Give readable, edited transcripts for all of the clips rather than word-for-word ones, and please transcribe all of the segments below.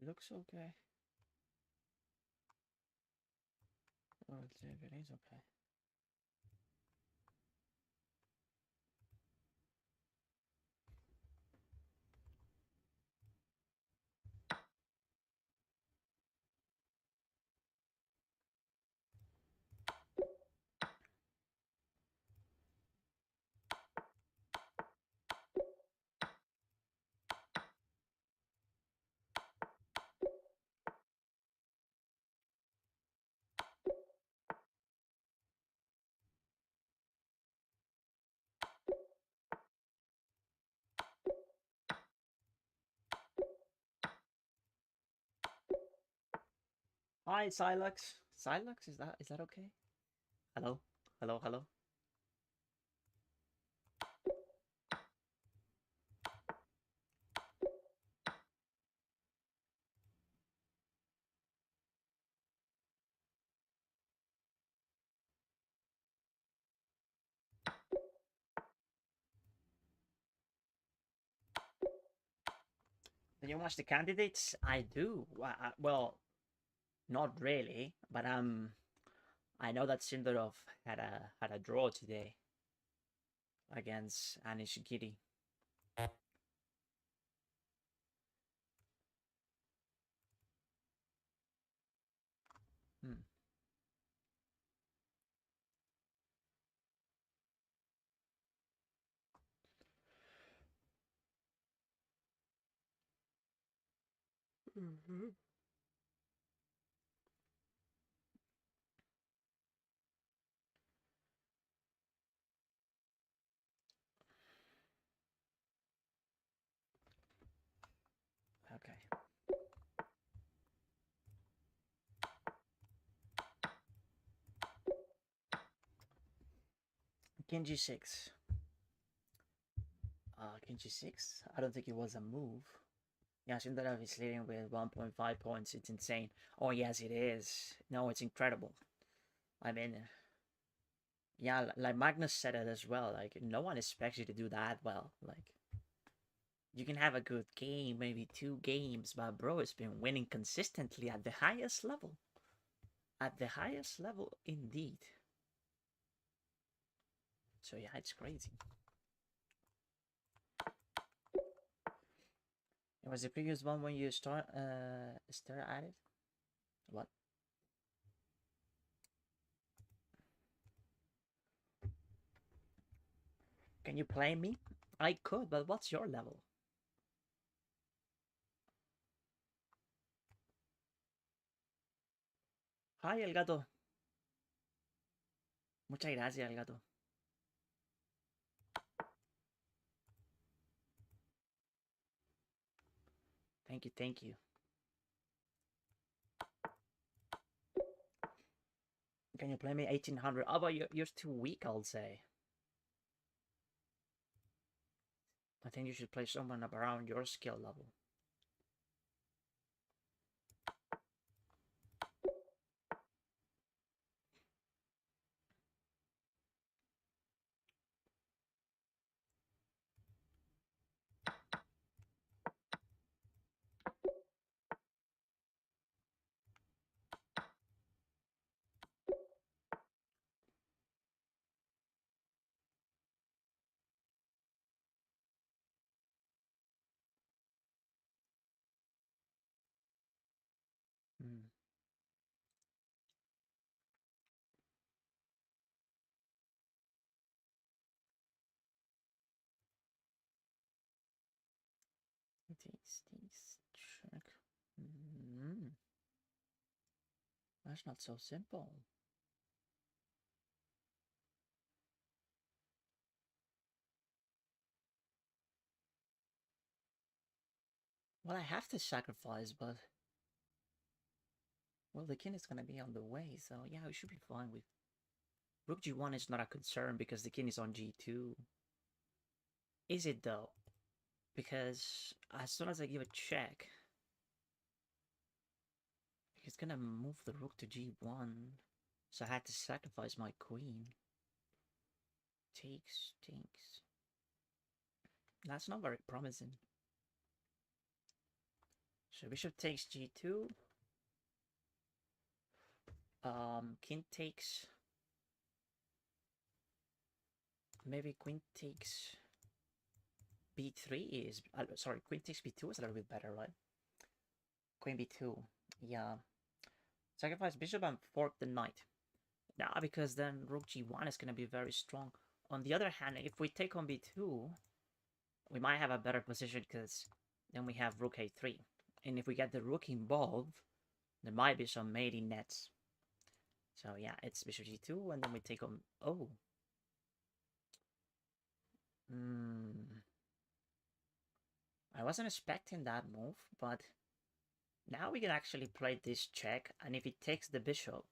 It looks okay. Well, let's see if it is okay. Hi, Silux. Silux, is that okay? Hello? Hello, hello? Do you watch the candidates? I do. Well, not really, but I know that Sindarov had a draw today against Anish Giri. Hmm. Mm-hmm. Okay. King G6. King G6? I don't think it was a move. Yeah, Sindarov is leading with 1.5 points. It's insane. Oh, yes, it is. No, it's incredible. I mean, yeah, like Magnus said it as well. Like, no one expects you to do that well. Like, you can have a good game, maybe 2 games, but bro, it's been winning consistently at the highest level. At the highest level, indeed. So yeah, it's crazy. It was the previous one when you start at it. What? Can you play me? I could, but what's your level? Hi, El Gato. Muchas gracias, El Gato. Thank you, thank you. Can you play me 1800? Oh, but you're too weak, I'll say. I think you should play someone around your skill level. Hmm. These check. Mm. That's not so simple. Well, I have to sacrifice, but well, the king is gonna be on the way, so yeah, we should be fine with Rook G1 is not a concern because the king is on G2. Is it though? Because as soon as I give a check, he's gonna move the rook to G1. So I had to sacrifice my queen. Takes. That's not very promising. So bishop takes g2. King takes... Maybe queen takes b3 is... sorry, queen takes b2 is a little bit better, right? Queen b2. Yeah. Sacrifice bishop and fork the knight. Nah, because then rook g1 is going to be very strong. On the other hand, if we take on b2, we might have a better position because then we have rook a3. And if we get the rook involved, there might be some mating nets. So yeah, it's bishop g2, and then we take on... Oh. I wasn't expecting that move, but now we can actually play this check, and if it takes the bishop,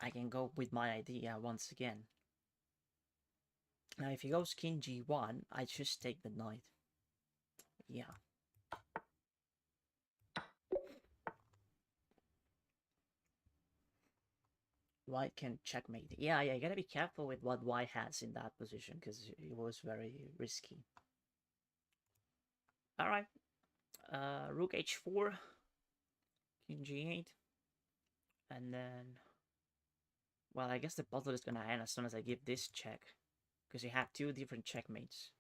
I can go with my idea once again. Now if he goes king g1, I just take the knight. Yeah. White can checkmate. Yeah, you gotta be careful with what white has in that position, because it was very risky. Alright. Rook h4. King g8. And then... Well, I guess the puzzle is gonna end as soon as I give this check. Because you have two different checkmates.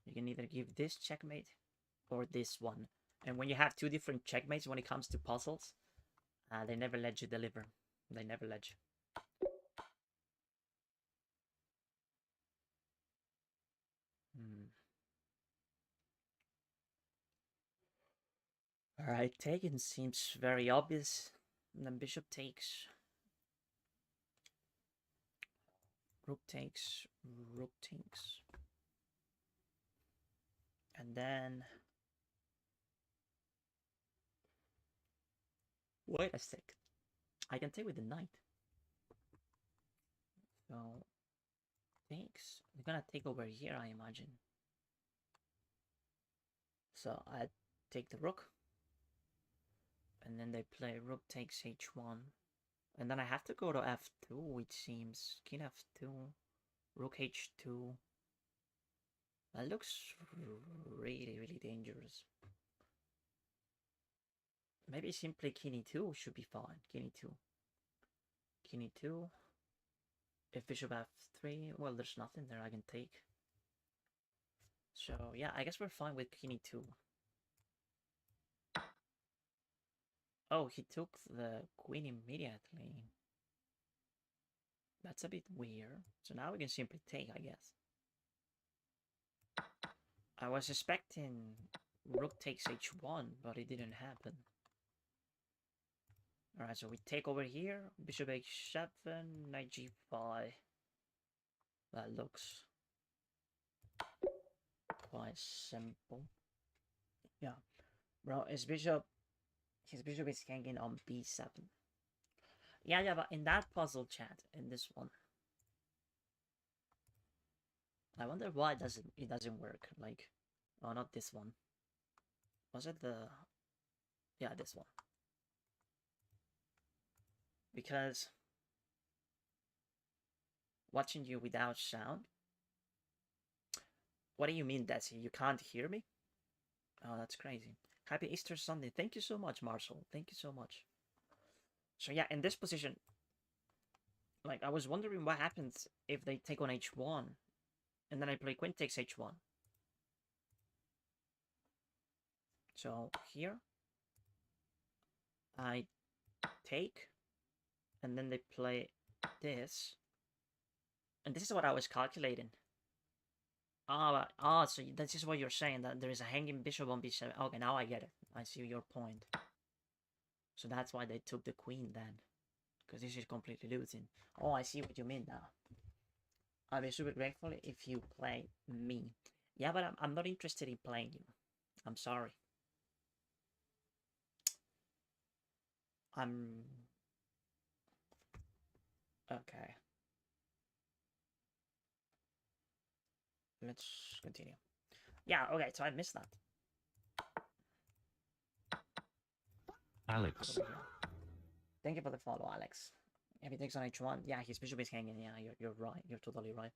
You can either give this checkmate or this one. And when you have two different checkmates when it comes to puzzles, they never let you deliver. They never let you. Alright, taken seems very obvious. And then bishop takes. Rook takes. Rook takes. And then... Wait a sec. I can take with the knight. So... Takes. They're gonna take over here, I imagine. So I take the rook. And then they play rook takes h1. And then I have to go to f2, which seems king f2, rook h2. That looks really, really dangerous. Maybe simply king e2 should be fine. King e2. King e2. If bishop f3, well, there's nothing there I can take. So yeah, I guess we're fine with king e2. Oh, he took the queen immediately. That's a bit weird. So now we can simply take, I guess. I was expecting rook takes h1, but it didn't happen. Alright, so we take over here. Bishop h7, knight g5. That looks quite simple. Yeah. Bro, his bishop is hanging on b7. Yeah, but in that puzzle chat, in this one, I wonder why it doesn't work. Like, oh, not this one. Was it the... Yeah, this one. Because watching you without sound. What do you mean, Desi? You can't hear me? Oh, that's crazy. Happy Easter Sunday. Thank you so much, Marshall. Thank you so much. So yeah, in this position, like, I was wondering what happens if they take on h1, and then I play queen takes h1. So here, I take, and then they play this, and this is what I was calculating. So this is what you're saying, that there is a hanging bishop on b7. Okay, now I get it. I see your point. So that's why they took the queen then. Because this is completely losing. Oh, I see what you mean now. I'll be super grateful if you play me. Yeah, but I'm not interested in playing you. I'm sorry. Okay. Let's continue. Yeah, okay, so I missed that. Alex. Thank you for the follow, Alex. If he takes on h1, yeah, his bishop is hanging. Yeah, you're right. You're totally right.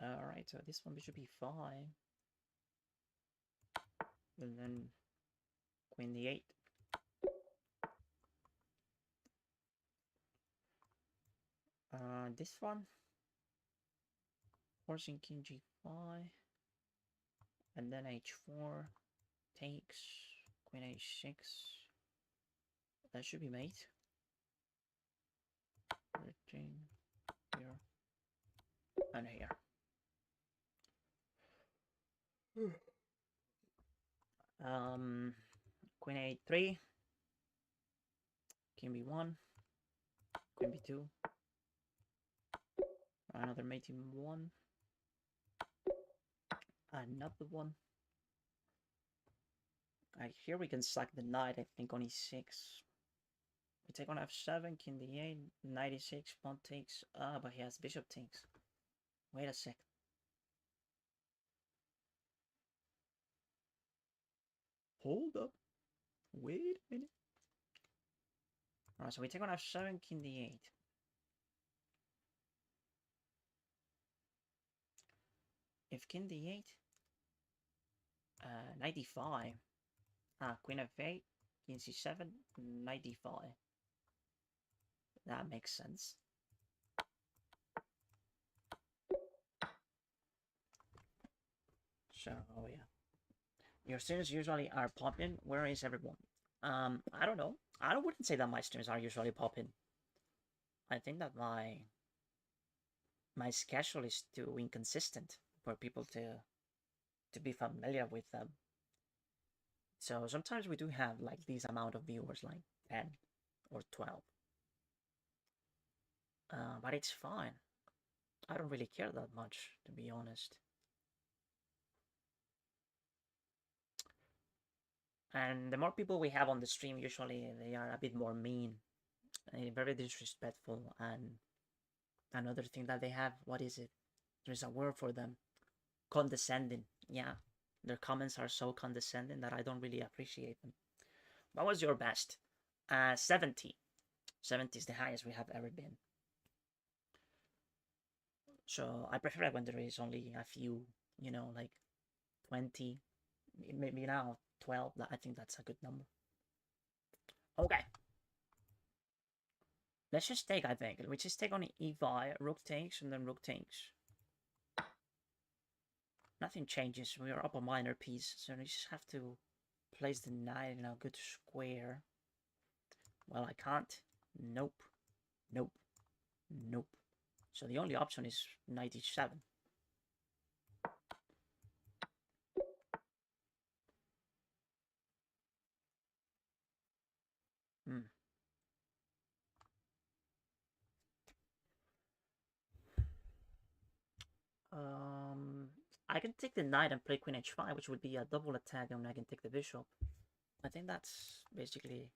Alright, so this one bishop e5. And then queen d8. This one. Forcing king g5. And then h4. Takes. Queen h6. That should be mate. 13. Here. And here. Queen a3, king b1, queen b2, another mate in 1, another one. Here we can sack the knight, I think, on e6. We take on f7, king d8, knight e6, pawn takes. But he has bishop takes. Wait a sec. Hold up. Wait a minute. Alright, so we take on f7, king d8. If king d8, knight d5, queen f8, king c7, knight d5. That makes sense. So, yeah. Your streams usually are popping. Where is everyone? I don't know. I wouldn't say that my streams are usually popping. I think that my schedule is too inconsistent for people to be familiar with them. So sometimes we do have like this amount of viewers, like 10 or 12. But it's fine. I don't really care that much, to be honest. And the more people we have on the stream, usually they are a bit more mean, very disrespectful, and another thing that they have, what is it? There's a word for them. Condescending. Yeah, their comments are so condescending that I don't really appreciate them. What was your best? 70. 70 is the highest we have ever been. So I prefer it when there is only a few, you know, like 20, maybe now 12. I think that's a good number. Okay. Let's just take, I think. We just take on e5, rook takes, and then rook takes. Nothing changes. We are up a minor piece, so we just have to place the knight in a good square. Well, I can't. Nope. Nope. Nope. So the only option is knight h7. I can take the knight and play queen h5, which would be a double attack, and I can take the bishop. I think that's basically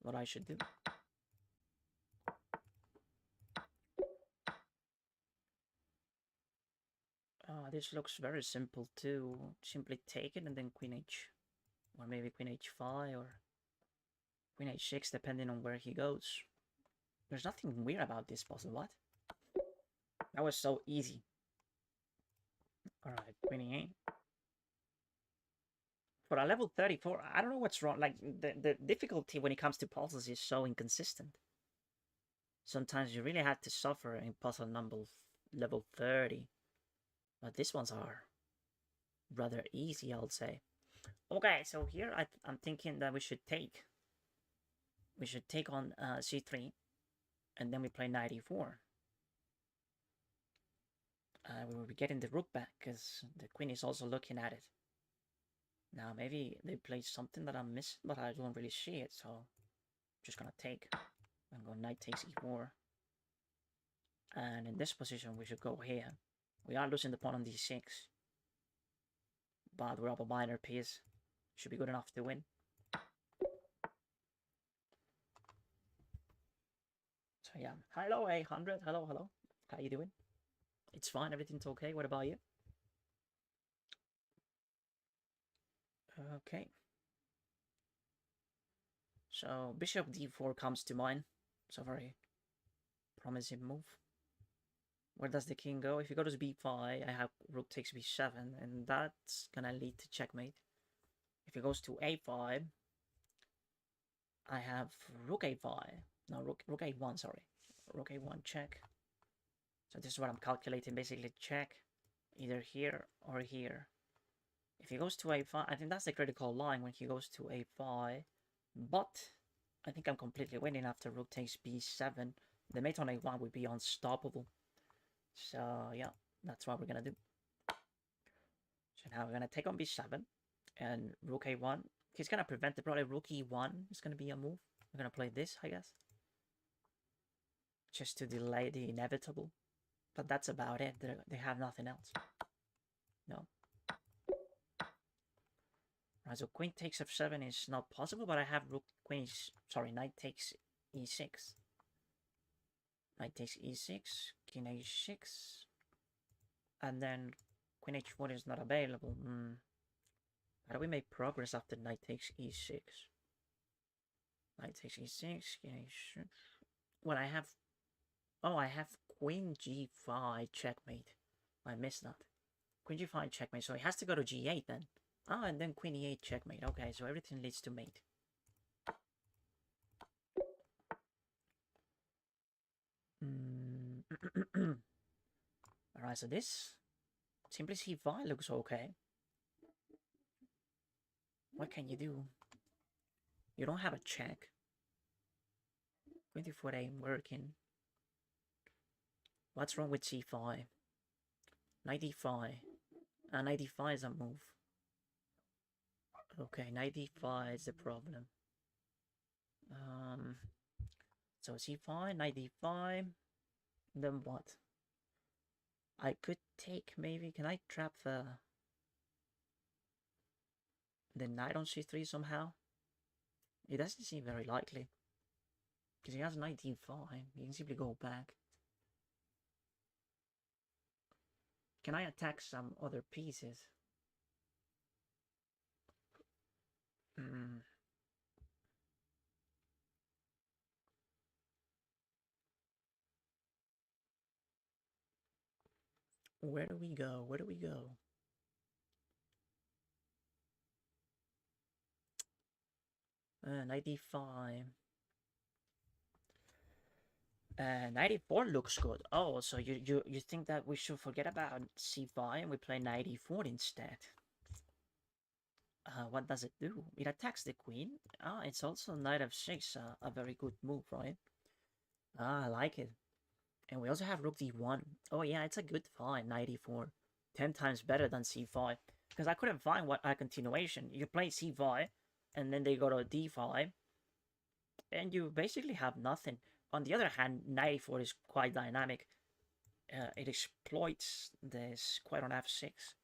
what I should do. This looks very simple too. Simply take it and then queen h, or maybe queen h5 or queen h6, depending on where he goes. There's nothing weird about this puzzle. What? That was so easy. All right, queen e8. For a level 34, I don't know what's wrong. Like the difficulty when it comes to puzzles is so inconsistent. Sometimes you really have to suffer in puzzle number level 30. But these ones are rather easy, I would say. Okay, so here I'm thinking that we should take on c3, and then we play knight e4. We will be getting the rook back because the queen is also looking at it. Now maybe they play something that I'm missing, but I don't really see it, so I'm just gonna take. I'm going knight takes e4. And in this position we should go here. We are losing the pawn on d6, but we're up a minor piece. Should be good enough to win. So yeah, hello 800, hello. How you doing? It's fine, everything's okay. What about you? Okay. So bishop d4 comes to mind. It's a very promising move. Where does the king go? If he goes to b5, I have rook takes b7, and that's gonna lead to checkmate. If he goes to a5, I have rook a5. No, rook a1, sorry. Rook a1 check. So this is what I'm calculating, basically check either here or here. If he goes to a5, I think that's the critical line when he goes to a5. But I think I'm completely winning after rook takes b7. The mate on a1 would be unstoppable. So yeah, that's what we're gonna do. So now we're gonna take on b7 and rook a1. He's gonna prevent it. Probably rook e1 is gonna be a move. We're gonna play this, I guess, just to delay the inevitable. But that's about it. They have nothing else. No. Right, so queen takes f7 is not possible, but I have rook, queen is, sorry, knight takes e6. Knight takes e6, king h6, and then queen h4 is not available. How do we make progress after knight takes e6? Knight takes e6, king h6. Well, I have, oh, I have queen g5 checkmate. I missed that. Queen g5 checkmate, so it has to go to g8 then. Oh, and then queen e8 checkmate. Okay, so everything leads to mate. Alright, so this simply c5 looks okay. What can you do? You don't have a check. 24 ain't working. What's wrong with c5? Knight e5. Knight e5 is a move. Okay, knight e5 is the problem. So c5, knight e5. Then what? I could take maybe. Can I trap the knight on c3 somehow? It doesn't seem very likely. Because he has knight e5. He can simply go back. Can I attack some other pieces? Where do we go? Where do we go? Knight e5. 94 looks good. Oh, so you think that we should forget about c5 and we play knight e4 instead? What does it do? It attacks the queen. Ah, it's also knight f6, a very good move, right? Ah, I like it. And we also have rook d1. Oh yeah, it's a good find, knight e4. 10 times better than c5. Because I couldn't find what a continuation. You play c5, and then they go to d5, and you basically have nothing. On the other hand, knight e4 is quite dynamic. It exploits this quite on f6.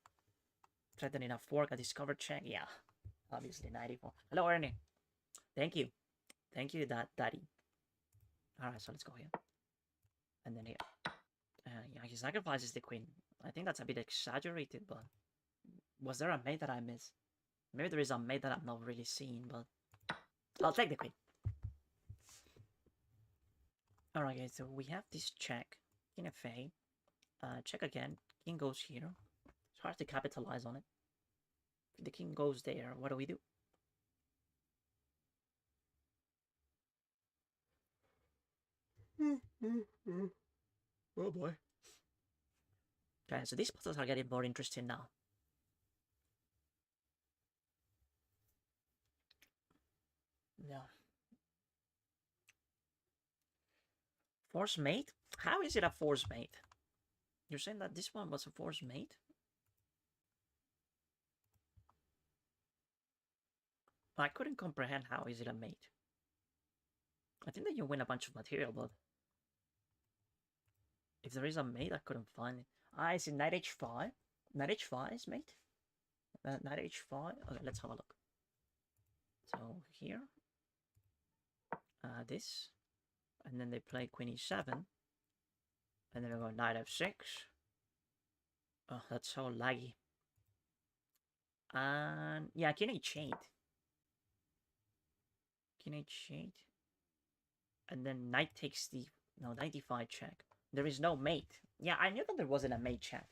Threatening a fork, a discover check. Yeah, obviously knight e4. Hello, Ernie. Thank you. Thank you, Daddy. Alright, so let's go here. And then here. Yeah, he sacrifices the queen. I think that's a bit exaggerated, but was there a mate that I missed? Maybe there is a mate that I'm not really seeing, but I'll take the queen. Alright guys, so we have this check. King fa. Check again. King goes here. It's hard to capitalize on it. If the king goes there, what do we do? Oh boy. Okay, so these puzzles are getting more interesting now. Yeah. Force mate? How is it a force mate? You're saying that this one was a force mate? I couldn't comprehend how is it a mate. I think that you win a bunch of material, but if there is a mate, I couldn't find it. Ah, is it knight h5? Knight h5 is mate? Knight h5? Okay, let's have a look. So here, this, and then they play queen e7, and then we go knight f6. Oh, that's so laggy. And yeah, king h8. King h8. And then knight takes the... No, knight d5 check. There is no mate. Yeah, I knew that there wasn't a mate, chat.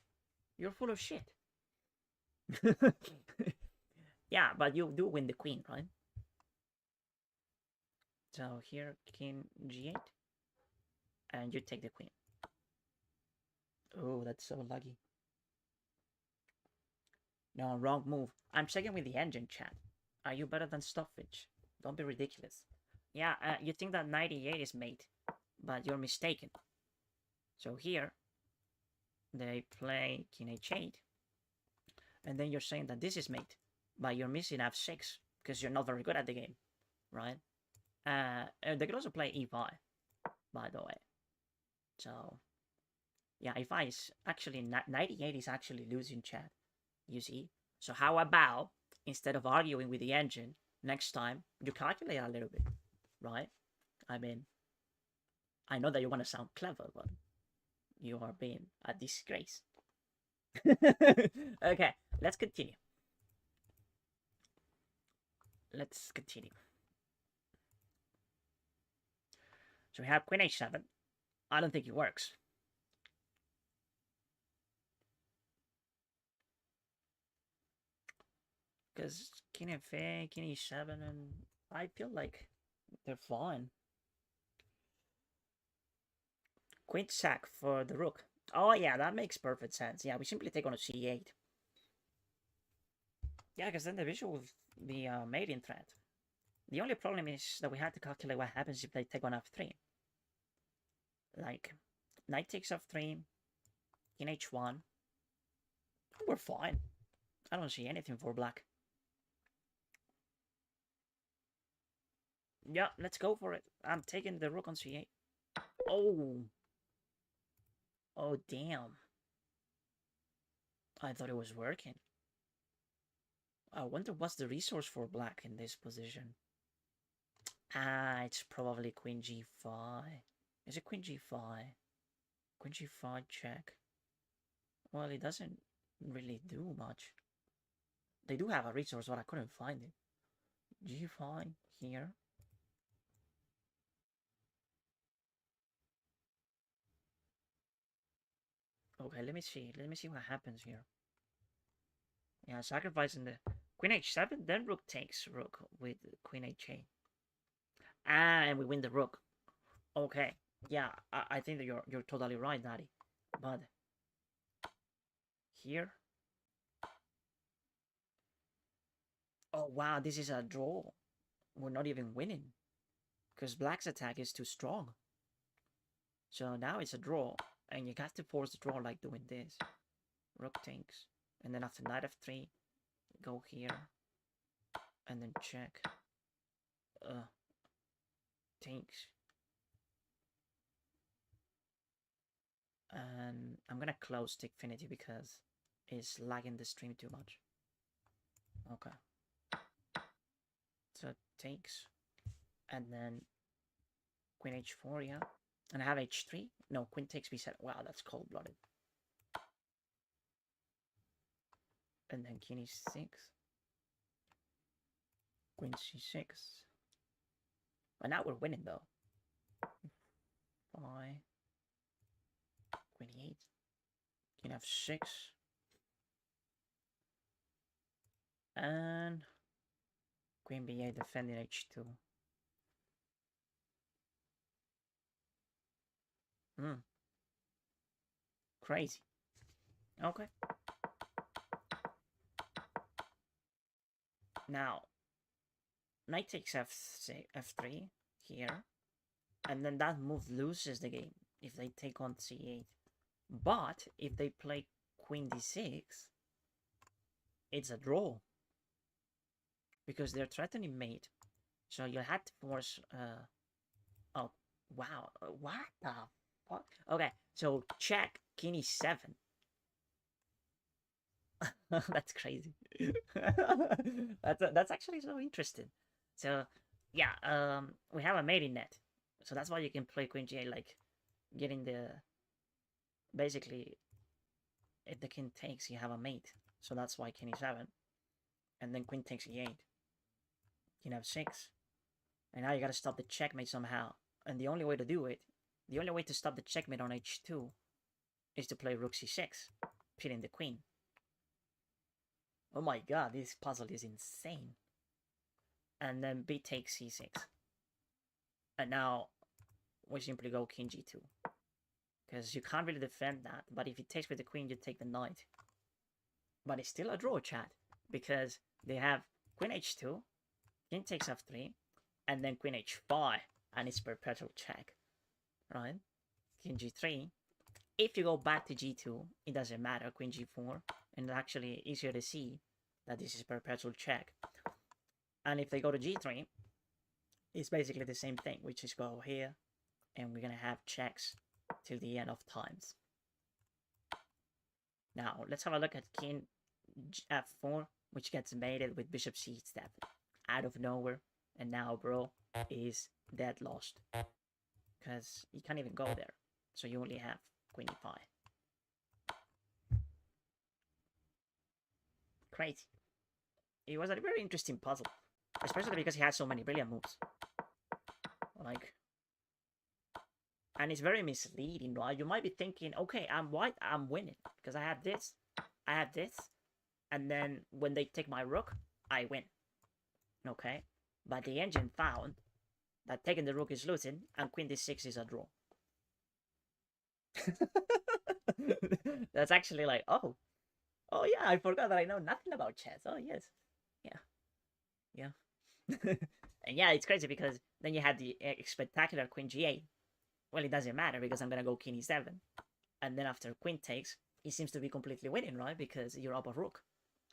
You're full of shit. Yeah, Yeah, but you do win the queen, right? So here, king g8, and you take the queen. Oh, that's so lucky. No, wrong move. I'm checking with the engine, chat. Are you better than Stockfish? Don't be ridiculous. Yeah, you think that 98 is mate, but you're mistaken. So here, they play king h8, and then you're saying that this is mate, but you're missing f6 because you're not very good at the game, right? They could also play e5, by the way. So, yeah, e5 is actually 98 is actually losing, chat. You see? So how about instead of arguing with the engine, next time you calculate a little bit, right? I mean, I know that you want to sound clever, but you are being a disgrace. Okay, let's continue. Let's continue. So we have queen h7. I don't think it works. Because king f8, king e7, and I feel like they're fine. Queen sack for the rook. Oh yeah, that makes perfect sense. Yeah, we simply take on a c8. Yeah, because then the bishop will be a mating threat. The only problem is that we have to calculate what happens if they take on f3. Like, knight takes f3, king h1. We're fine. I don't see anything for black. Yeah, let's go for it. I'm taking the rook on c8. Oh. Oh, damn. I thought it was working. I wonder what's the resource for black in this position. Ah, it's probably queen g5. Is it queen g5? Queen g5 check. Well, it doesn't really do much. They do have a resource, but I couldn't find it. g5 here. Okay, let me see. Let me see what happens here. Yeah, sacrificing the queen h7, then rook takes rook with queen h8. Ah, and we win the rook. Okay. Yeah, I think that you're totally right, Daddy. But here. Oh wow, this is a draw. We're not even winning. Because black's attack is too strong. So now it's a draw. And you have to force the draw like doing this. Rook takes. And then after knight f3, go here. And then check. Takes. And I'm gonna close Tickfinity because it's lagging the stream too much. Okay. So takes. And then queen h4, yeah. And I have h3. No, queen takes b7. Wow, that's cold-blooded. And then king e6. Queen c6. But now we're winning, though. 5. Queen e8. King f6. And queen b8 defending h2. Crazy. Okay. Now, knight takes f3 here. And then that move loses the game if they take on c8. But if they play queen d6, it's a draw. Because they're threatening mate. So you had to force... Oh, wow. What the fuck? Okay, so check king e7. That's crazy. That's actually so interesting. So yeah, we have a mating net, so that's why you can play queen g8, like getting the basically if the king takes, you have a mate. So that's why king e7, and then queen takes e8, king f6, and now you gotta stop the checkmate somehow. And the only way to do it, the only way to stop the checkmate on h2, is to play rook c6, pitting the queen. Oh my god, this puzzle is insane. And then b takes c6. And now we simply go king g2. Because you can't really defend that. But if it takes with the queen, you take the knight. But it's still a draw, chat. Because they have queen h2, king takes f3, and then queen h5. And it's perpetual check. Right? King g3. If you go back to g2, it doesn't matter. Queen g4. And it's actually easier to see that this is perpetual check. And if they go to g3, it's basically the same thing. We just go here, and we're gonna have checks till the end of times. Now, let's have a look at king f4, which gets mated with bishop c step out of nowhere. And now bro is dead lost. Because you can't even go there. So you only have queen e5. Crazy. It was a very interesting puzzle. Especially because he has so many brilliant moves. Like... And it's very misleading, right? You might be thinking, okay, I'm white, I'm winning. Because I have this, and then when they take my rook, I win. Okay? But the engine found that taking the rook is losing, and queen d6 is a draw. That's actually like, oh yeah, I forgot that I know nothing about chess. Oh yes. Yeah. And yeah, it's crazy because then you had the spectacular queen g8. Well, it doesn't matter because I'm gonna go king e7. And then after queen takes, it seems to be completely winning, right? Because you're up a rook.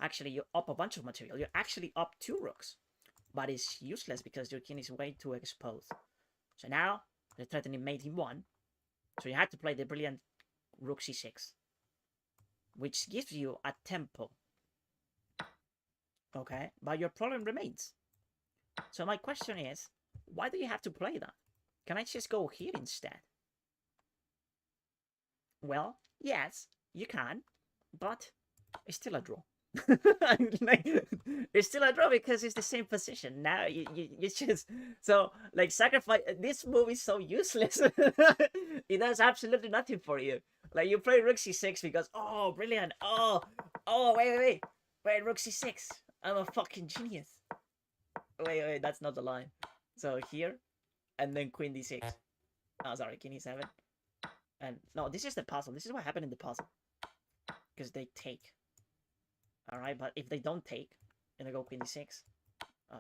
Actually, you're up a bunch of material. You're actually up 2 rooks. But it's useless because your king is way too exposed. So now, they're threatening mate e1. So you had to play the brilliant rook c6. Which gives you a tempo. Okay? But your problem remains. So my question is, why do you have to play that? Can I just go here instead? Well, yes, you can, but it's still a draw. It's still a draw because it's the same position. Now you just... So, like, sacrifice... This move is so useless. It does absolutely nothing for you. Like, you play rook c6 because, oh, brilliant. Oh, wait, rook c6. I'm a fucking genius. Wait, that's not the line. So here, and then queen d6. Oh, sorry, king e7. And no, this is the puzzle. This is what happened in the puzzle. Because they take. Alright, but if they don't take, and they go queen d6.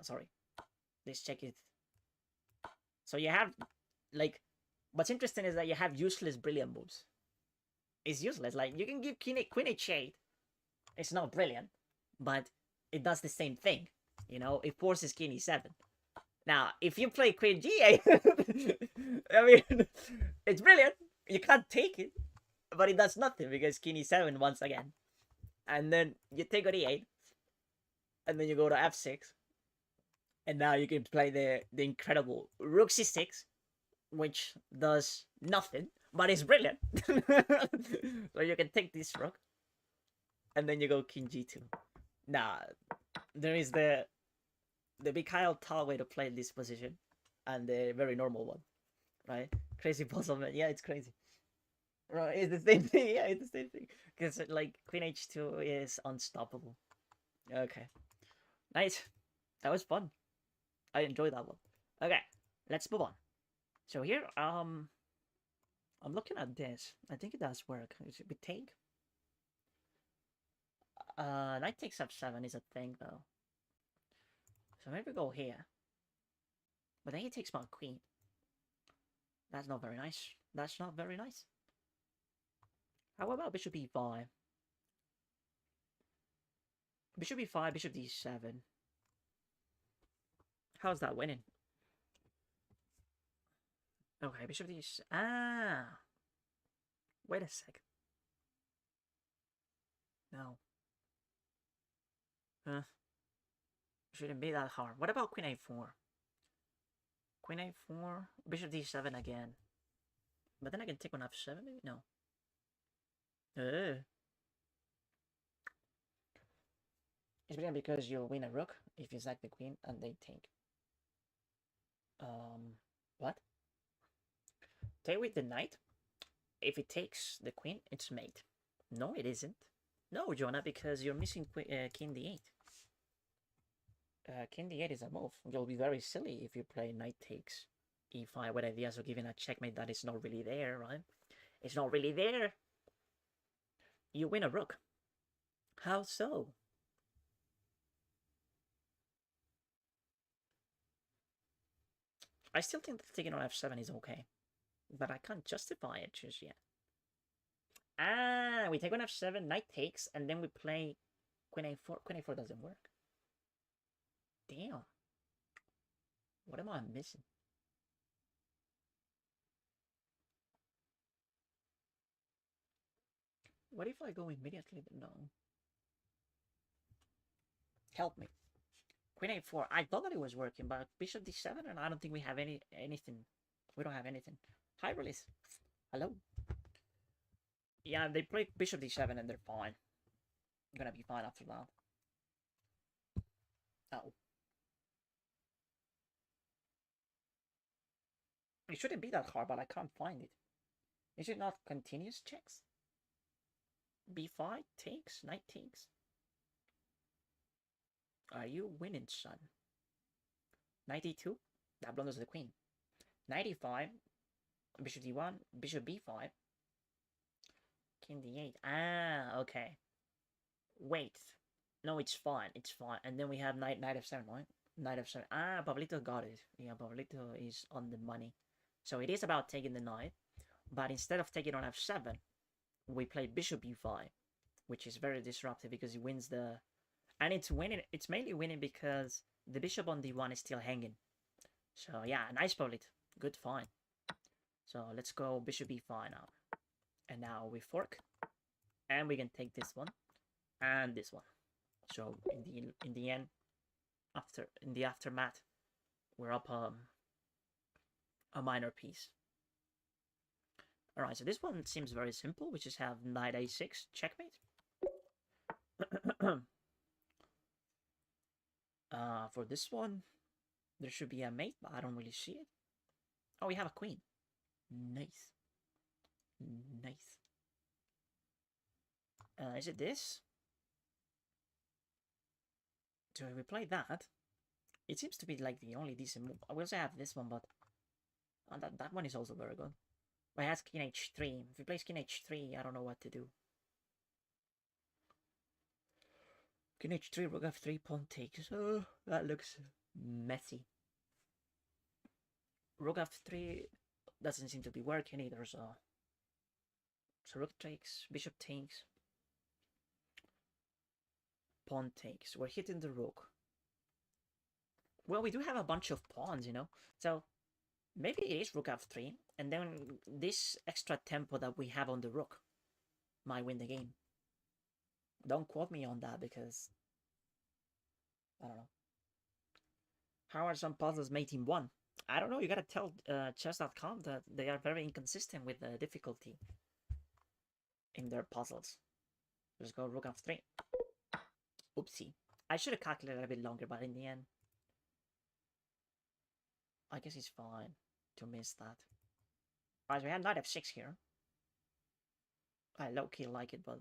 Sorry. This check it. So you have, like, what's interesting is that you have useless brilliant moves. It's useless. Like, you can give queen h8. It's not brilliant, but it does the same thing. You know, it forces king e7. Now, if you play queen g8, I mean, it's brilliant. You can't take it, but it does nothing because king e7 once again. And then you take on e8, and then you go to f6, and now you can play the incredible rook c6, which does nothing, but it's brilliant. So you can take this rook, and then you go king g2. Now, there is the Mikhail Tal way to play this position, and the very normal one, right? Crazy puzzle, man. Yeah, it's crazy. Right, it's the same thing. Yeah, it's the same thing. Because, like, queen h2 is unstoppable. Okay. Nice. That was fun. I enjoyed that one. Okay, let's move on. So here, I'm looking at this. I think it does work. Should we take? Knight takes f7 is a thing, though. So maybe go here. But then he takes my queen. That's not very nice. That's not very nice. How about bishop e5? Bishop e5, bishop d7. How's that winning? Okay, bishop d7. Ah! Wait a second. No. Huh? Shouldn't be that hard. What about queen a4? Queen a4, bishop d7 again. But then I can take on f7 maybe? No. It's brilliant because you win a rook if you sack the queen and they take. What? Take with the knight. If it takes the queen, it's mate. No, it isn't. No, Jonah, because you're missing king d8. King d8 is a move. You'll be very silly if you play knight takes e5 with ideas of giving a checkmate that is not really there, right? It's not really there. You win a rook. How so? I still think that taking on f7 is okay, but I can't justify it just yet. Ah, we take on f7, knight takes, and then we play queen a4. Queen a4 doesn't work. Damn. What am I missing? What if I go immediately? No. Help me. Queen a4. I thought that it was working, but bishop d7, and I don't think we have anything. We don't have anything. Hi, release. Hello. Yeah, they play bishop d7 and they're fine. I'm gonna be fine after that. Oh. It shouldn't be that hard, but I can't find it. Is it not continuous checks? b5 takes, knight takes. Are you winning, son? 92? That blunders the queen. 95. Bishop d1, bishop b5. King d8. Ah, okay. Wait. No, it's fine. It's fine. And then we have knight f7, right? Knight f7. Ah, Pablito got it. Yeah, Pablito is on the money. So it is about taking the knight. But instead of taking on f7, we play bishop e5, which is very disruptive because he wins the... And it's winning. It's mainly winning because the bishop on d1 is still hanging. So yeah, nice Pablito. Good fine. So let's go bishop e5 now. And now we fork. And we can take this one. And this one. So in the end, in the aftermath, we're up a minor piece. Alright, so this one seems very simple. We just have knight a6, checkmate. For this one, there should be a mate, but I don't really see it. Oh, we have a queen. Nice. Nice. Is it this? So if we play that, it seems to be like the only decent move. We also have this one, but that one is also very good. But it has king h3. If he plays king h3, I don't know what to do. King h3, rook f3, pawn takes. Oh, that looks messy. Rook f3 doesn't seem to be working either, so rook takes, bishop takes, pawn takes. We're hitting the rook. Well, we do have a bunch of pawns, you know, so maybe it is rook f3, and then this extra tempo that we have on the rook might win the game. Don't quote me on that because I don't know. How are some puzzles mating 1? I don't know. You gotta tell chess.com that they are very inconsistent with the difficulty in their puzzles. Let's go rook f3. Oopsie. I should have calculated a bit longer, but in the end, I guess it's fine to miss that. Alright, so we have knight f6 here. I low-key like it, but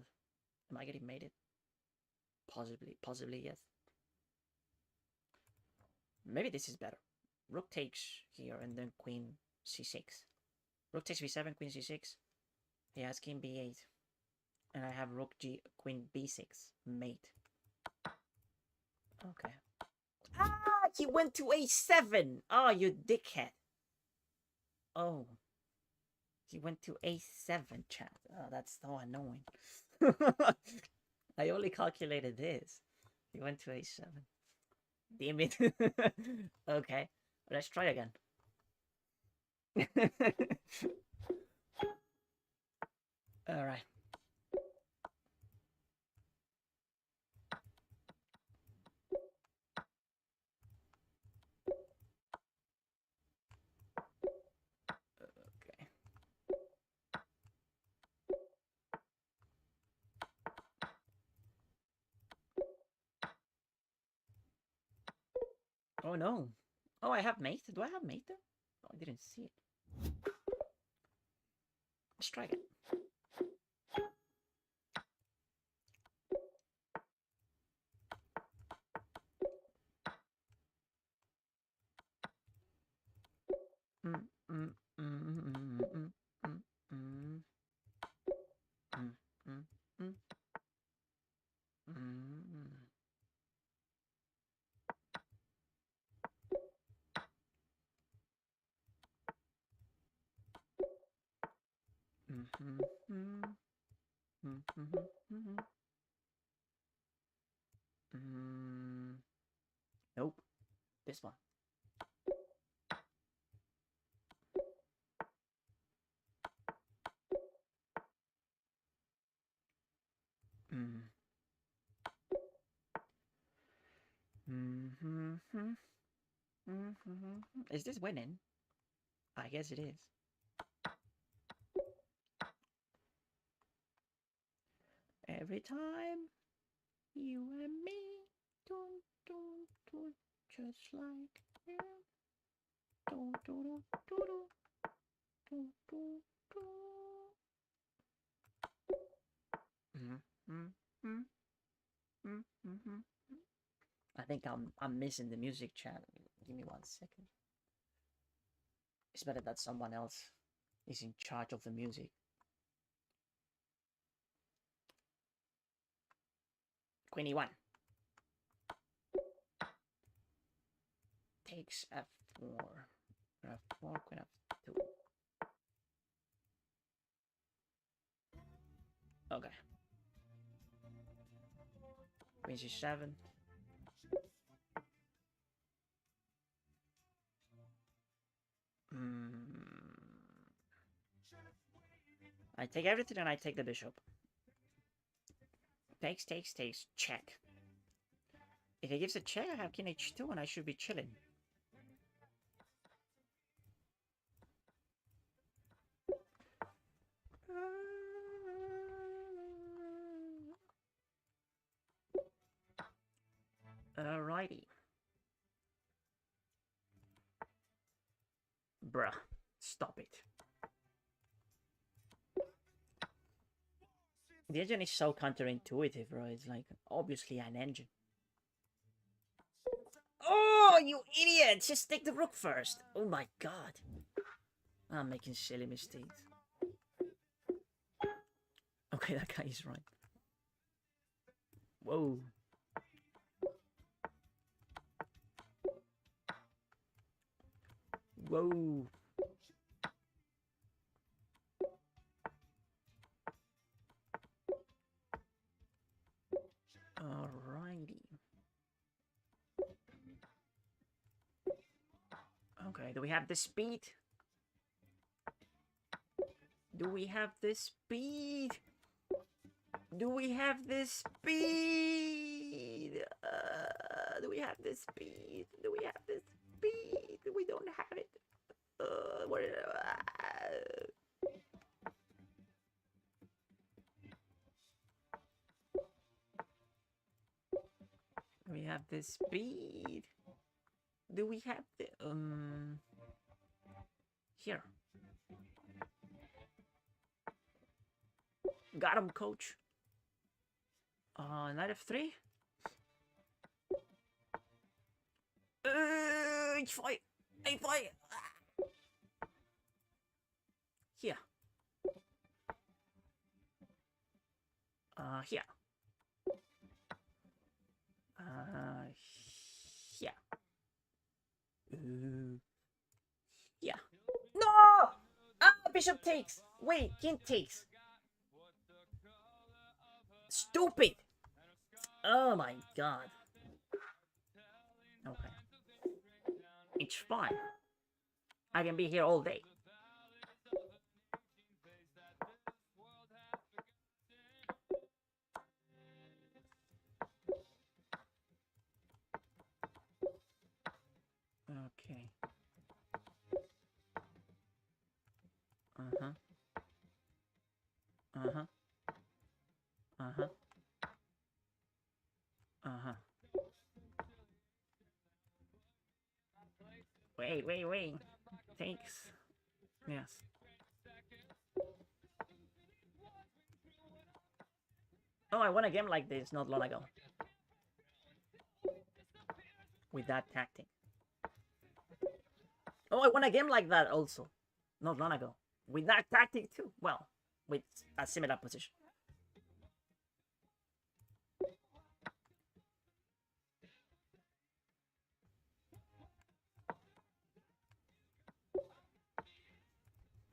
am I getting mated? Possibly yes. Maybe this is better. Rook takes here and then queen c6. Rook takes b7, queen c6. He has king b8. And I have rook queen b6. Mate. Okay. Ah! He went to a7! Oh, you dickhead. Oh. He went to a7, chat. Oh, that's so annoying. I only calculated this. He went to a7. Damn it. Okay. Let's try again. Alright. Okay. Oh no. Oh, I have mate? Do I have mate there? Oh, I didn't see it. Let's try it. Mm, mm, mm, mm, mm, mm, mm, mm, mm, mm, mm. Mhm, mhm, mhm, mhm, mhm. Nope, this one. Mm. Mhm, mhm, mhm. Is this winning? I guess it is. Every time you and me, dun, dun, dun, just like you. Dun, dun, dun, dun, dun, dun, dun. Mhm, mhm, mhm, mhm, mhm. I think I'm missing the music channel. Give me 1 second. It's better that someone else is in charge of the music. 21. Takes F4. F4, Queen F2. Okay. Queen C7. I take everything and I take the bishop. Takes, takes, takes. Check. If he gives a check, I have king h2 and I should be chilling. Alrighty. Bruh. Stop it. The engine is so counterintuitive, bro. It's like, obviously an engine. Oh, you idiot! Just take the rook first. Oh my god. I'm making silly mistakes. Okay, that guy is right. Whoa. Whoa. Alrighty. Okay, do we have the speed? Do we have the speed? Do we have the speed? Do we have the speed? Do we have the speed? We don't have it. What? Do we have the speed? Do we have the here? Got him, coach. Knight f3. H5. A5. Here. Here. Here. Yeah. No! Ah, bishop takes. Wait, king takes. Stupid. Oh my god. Okay. It's fine. I can be here all day. Okay. Uh-huh. Uh-huh. Uh-huh. Uh-huh. Wait. Takes. Yes. Oh, I won a game like this not long ago. With that tactic. Oh, I won a game like that also. Not long ago. With that tactic too. Well, with a similar position.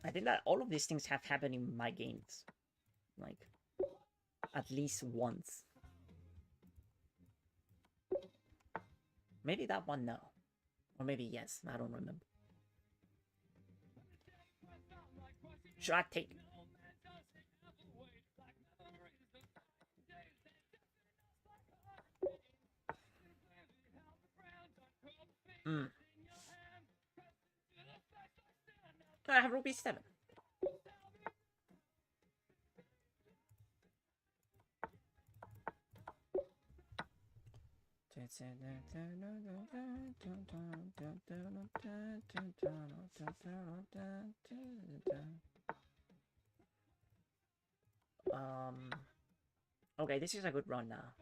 I think that all of these things have happened in my games. Like, at least once. Maybe that one, no. Or maybe yes, I don't remember. Should I take... Hmm. I have Ruby 7. Okay, this is a good run now.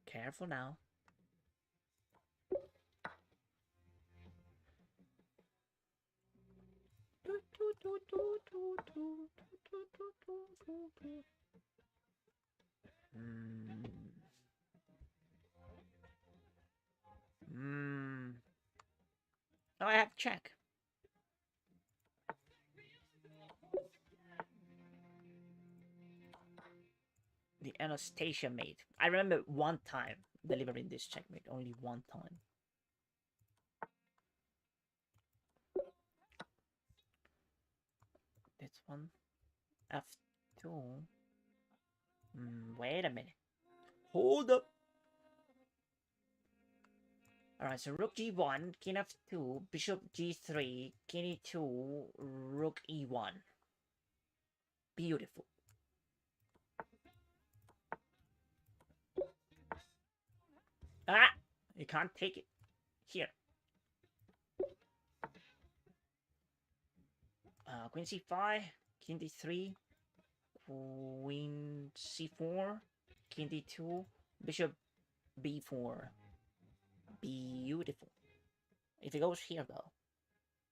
Careful now. Oh, I have to check. The Anastasia mate. I remember one time delivering this checkmate. Only one time. This one. F2. Wait a minute. Hold up. Alright, so rook g1, king f2, bishop g3, king e2, rook e1. Beautiful. Ah! You can't take it. Here. Queen c5, king d3, queen c4, king d2, bishop b4. Beautiful. If it goes here though,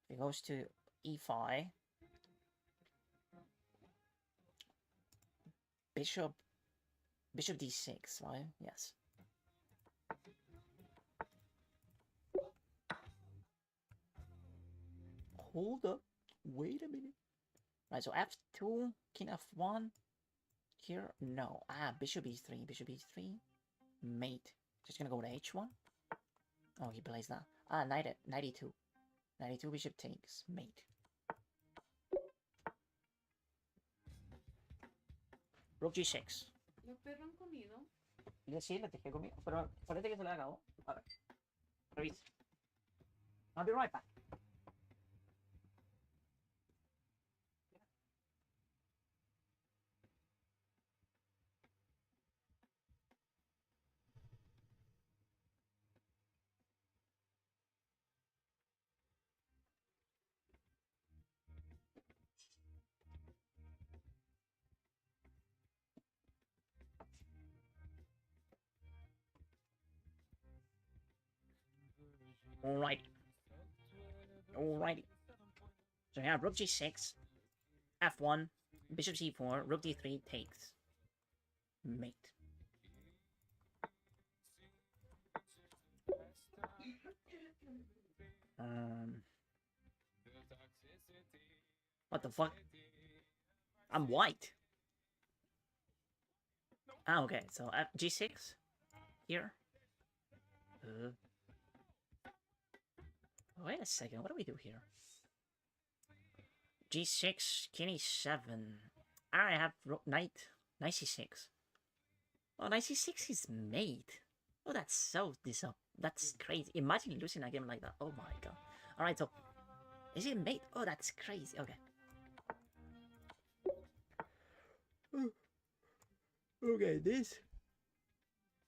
if it goes to e5, bishop d6, right? Yes. Hold up. Wait a minute. Right, so f2, king f1. Here, no. Ah, bishop e3, bishop e3. Mate. Just gonna go to h1. Oh, he plays that. Ah, knight at 92. 92 bishop takes. Mate. Rook g6. Los perros han comido. Sí, le dejé conmigo, pero parece que se le acabó. A ver. Revisa. I'll be right back. Alrighty. Alrighty. So we have rook g6, f1, bishop c4, rook d3 takes. Mate. What the fuck? I'm white. Ah, okay. So g6 here. Wait a second. What do we do here? g6, king e7. I have knight c6. Oh, knight c6 is mate. Oh, that's so that's crazy. Imagine losing a game like that. Oh my god. Alright, so is it mate? Oh, that's crazy. Okay. Okay, this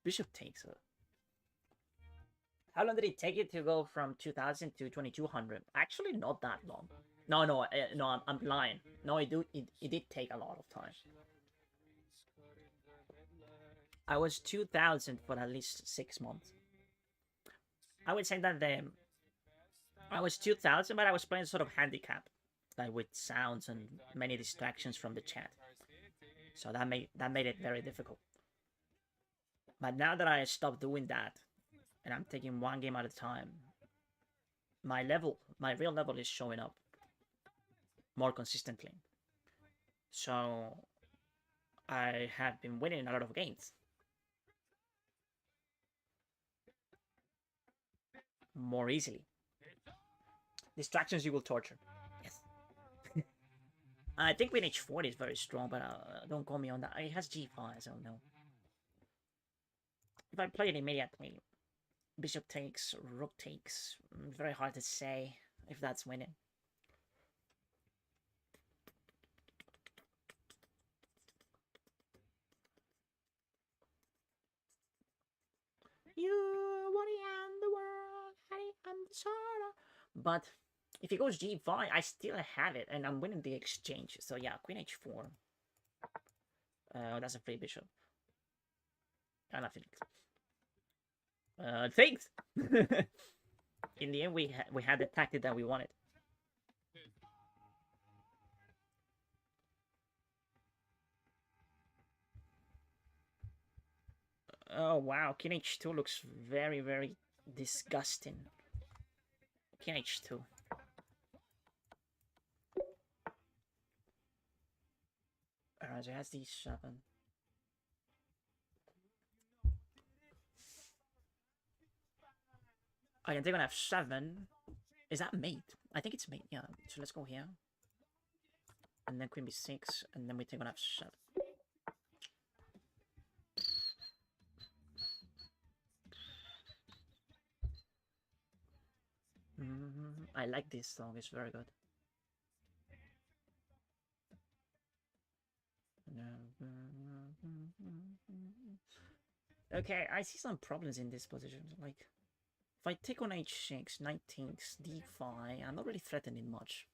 bishop takes her. How long did it take it to go from 2000 to 2200? Actually, not that long. No, no, no. I'm lying. No, it did take a lot of time. I was 2000 for at least 6 months. I would say that I was 2000, but I was playing sort of handicap, like with sounds and many distractions from the chat. So that made it very difficult. But now that I stopped doing that, and I'm taking one game at a time, my real level is showing up more consistently. So I have been winning a lot of games. More easily. Distractions you will torture. Yes. I think queen h4 is very strong, but don't call me on that. It has g5, so no. If I play it immediately, bishop takes, rook takes. Very hard to say if that's winning. You worry on the world, honey, I'm sorry. But if he goes g5, I still have it, and I'm winning the exchange. So yeah, queen h4. That's a free bishop. And I think. Thanks. In the end, we had the tactic that we wanted. Oh wow, king h2 looks very, very disgusting. King h2. Alright, so it has d7. I can take on f7. Is that mate? I think it's mate, yeah. So let's go here. And then queen b6, and then we take on f7. I like this song, it's very good. Okay, I see some problems in this position. Like, if I take on h6, knight takes, d5, I'm not really threatening much.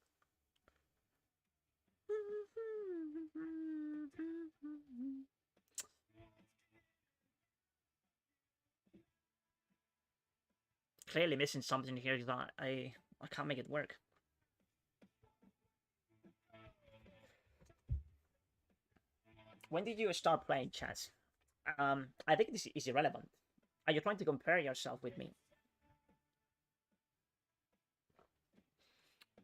Clearly missing something here that I can't make it work. When did you start playing chess? I think this is irrelevant. Are you trying to compare yourself with me?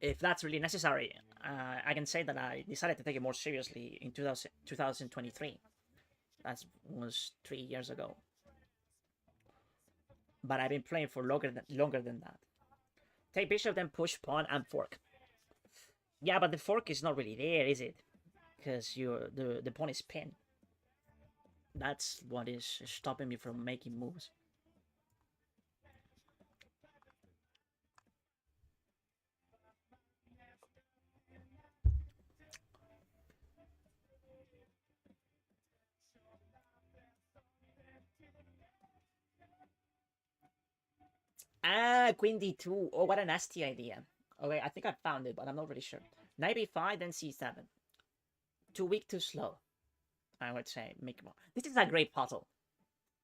If that's really necessary, I can say that I decided to take it more seriously in 2023. That was 3 years ago. But I've been playing for longer than that. Take bishop, then push pawn and fork. Yeah, but the fork is not really there, is it? Because the pawn is pinned. That's what is stopping me from making moves. Ah, queen d2. Oh, what a nasty idea. Okay, I think I found it, but I'm not really sure. Knight b5, then c7. Too weak, too slow. I would say make more. This is a great puzzle.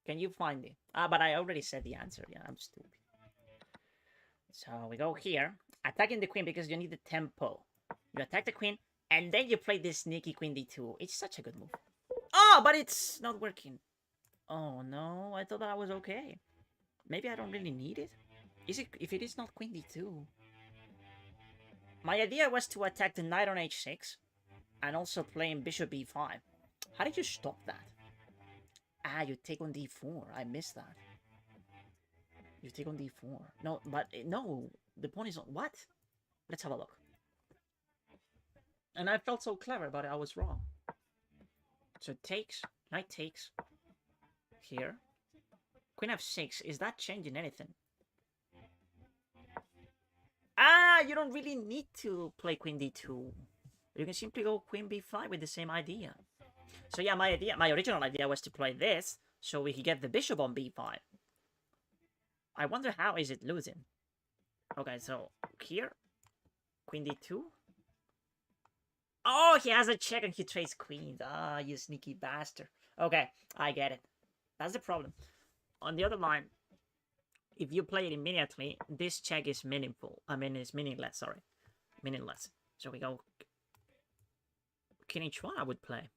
Can you find it? But I already said the answer. Yeah, I'm stupid. So we go here. Attacking the queen because you need the tempo. You attack the queen, and then you play this sneaky queen d2. It's such a good move. Oh, but it's not working. Oh, no. I thought that was okay. Maybe I don't really need it? Is it if it is not queen d2? My idea was to attack the knight on h6 and also playing bishop b5. How did you stop that? Ah, you take on d4. I missed that. You take on d4. No, but no. The pawn is on... What? Let's have a look. And I felt so clever, but I was wrong. So it takes. Knight takes. Here. Queen f6. Is that changing anything? Ah, you don't really need to play queen d2. You can simply go queen b5 with the same idea. So yeah, my original idea was to play this, so we could get the bishop on b5. I wonder how is it losing. Okay, so here, queen d2, Oh, he has a check and he trades queens. Ah, you sneaky bastard. Okay, I get it. That's the problem. On the other line, if you play it immediately, this check is meaningful. I mean, it's meaningless, sorry. Meaningless. So we go... King h1 I would play.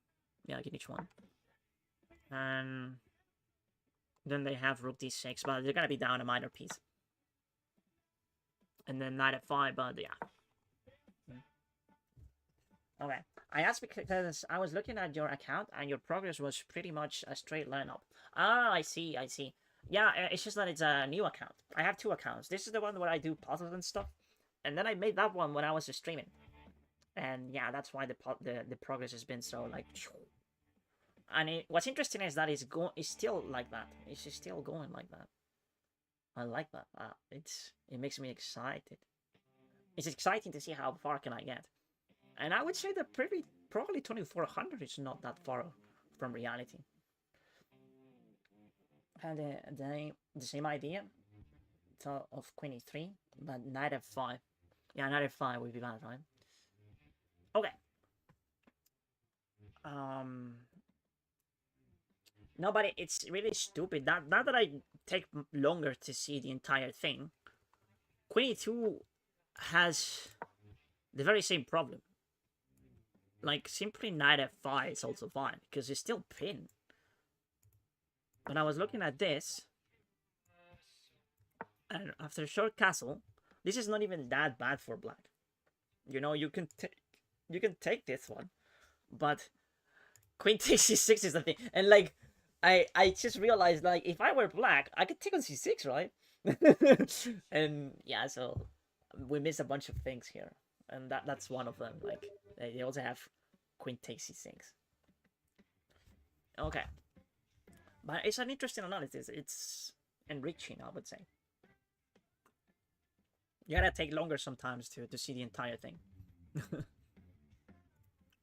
Yeah, king h1. And... then they have rook d6, but they're gonna be down a minor piece. And then knight f5, but yeah. Okay. I asked because I was looking at your account and your progress was pretty much a straight line up. Ah, I see, I see. Yeah, it's just that it's a new account. I have two accounts. This is the one where I do puzzles and stuff. And then I made that one when I was streaming. And yeah, that's why the progress has been so like... And what's interesting is that it's still like that. It's just still going like that. I like that. It makes me excited. It's exciting to see how far can I get. And I would say that probably 2400 is not that far from reality. And the same idea of queen e3, but knight f5. Yeah, knight f5 would be bad, right? Okay. No, but it's really stupid. Now that I take longer to see the entire thing, queen e2 has the very same problem. Like, simply knight f5 is also fine, because it's still pinned. When I was looking at this, and after short castle, this is not even that bad for black. You know, you can take this one, but queen takes c6 is the thing. And like, I just realized, like, if I were black, I could take on c6, right? And yeah, so we miss a bunch of things here, and that's one of them. Like, they also have queen takes c6. Okay, but it's an interesting analysis. It's enriching, I would say. You gotta take longer sometimes to see the entire thing.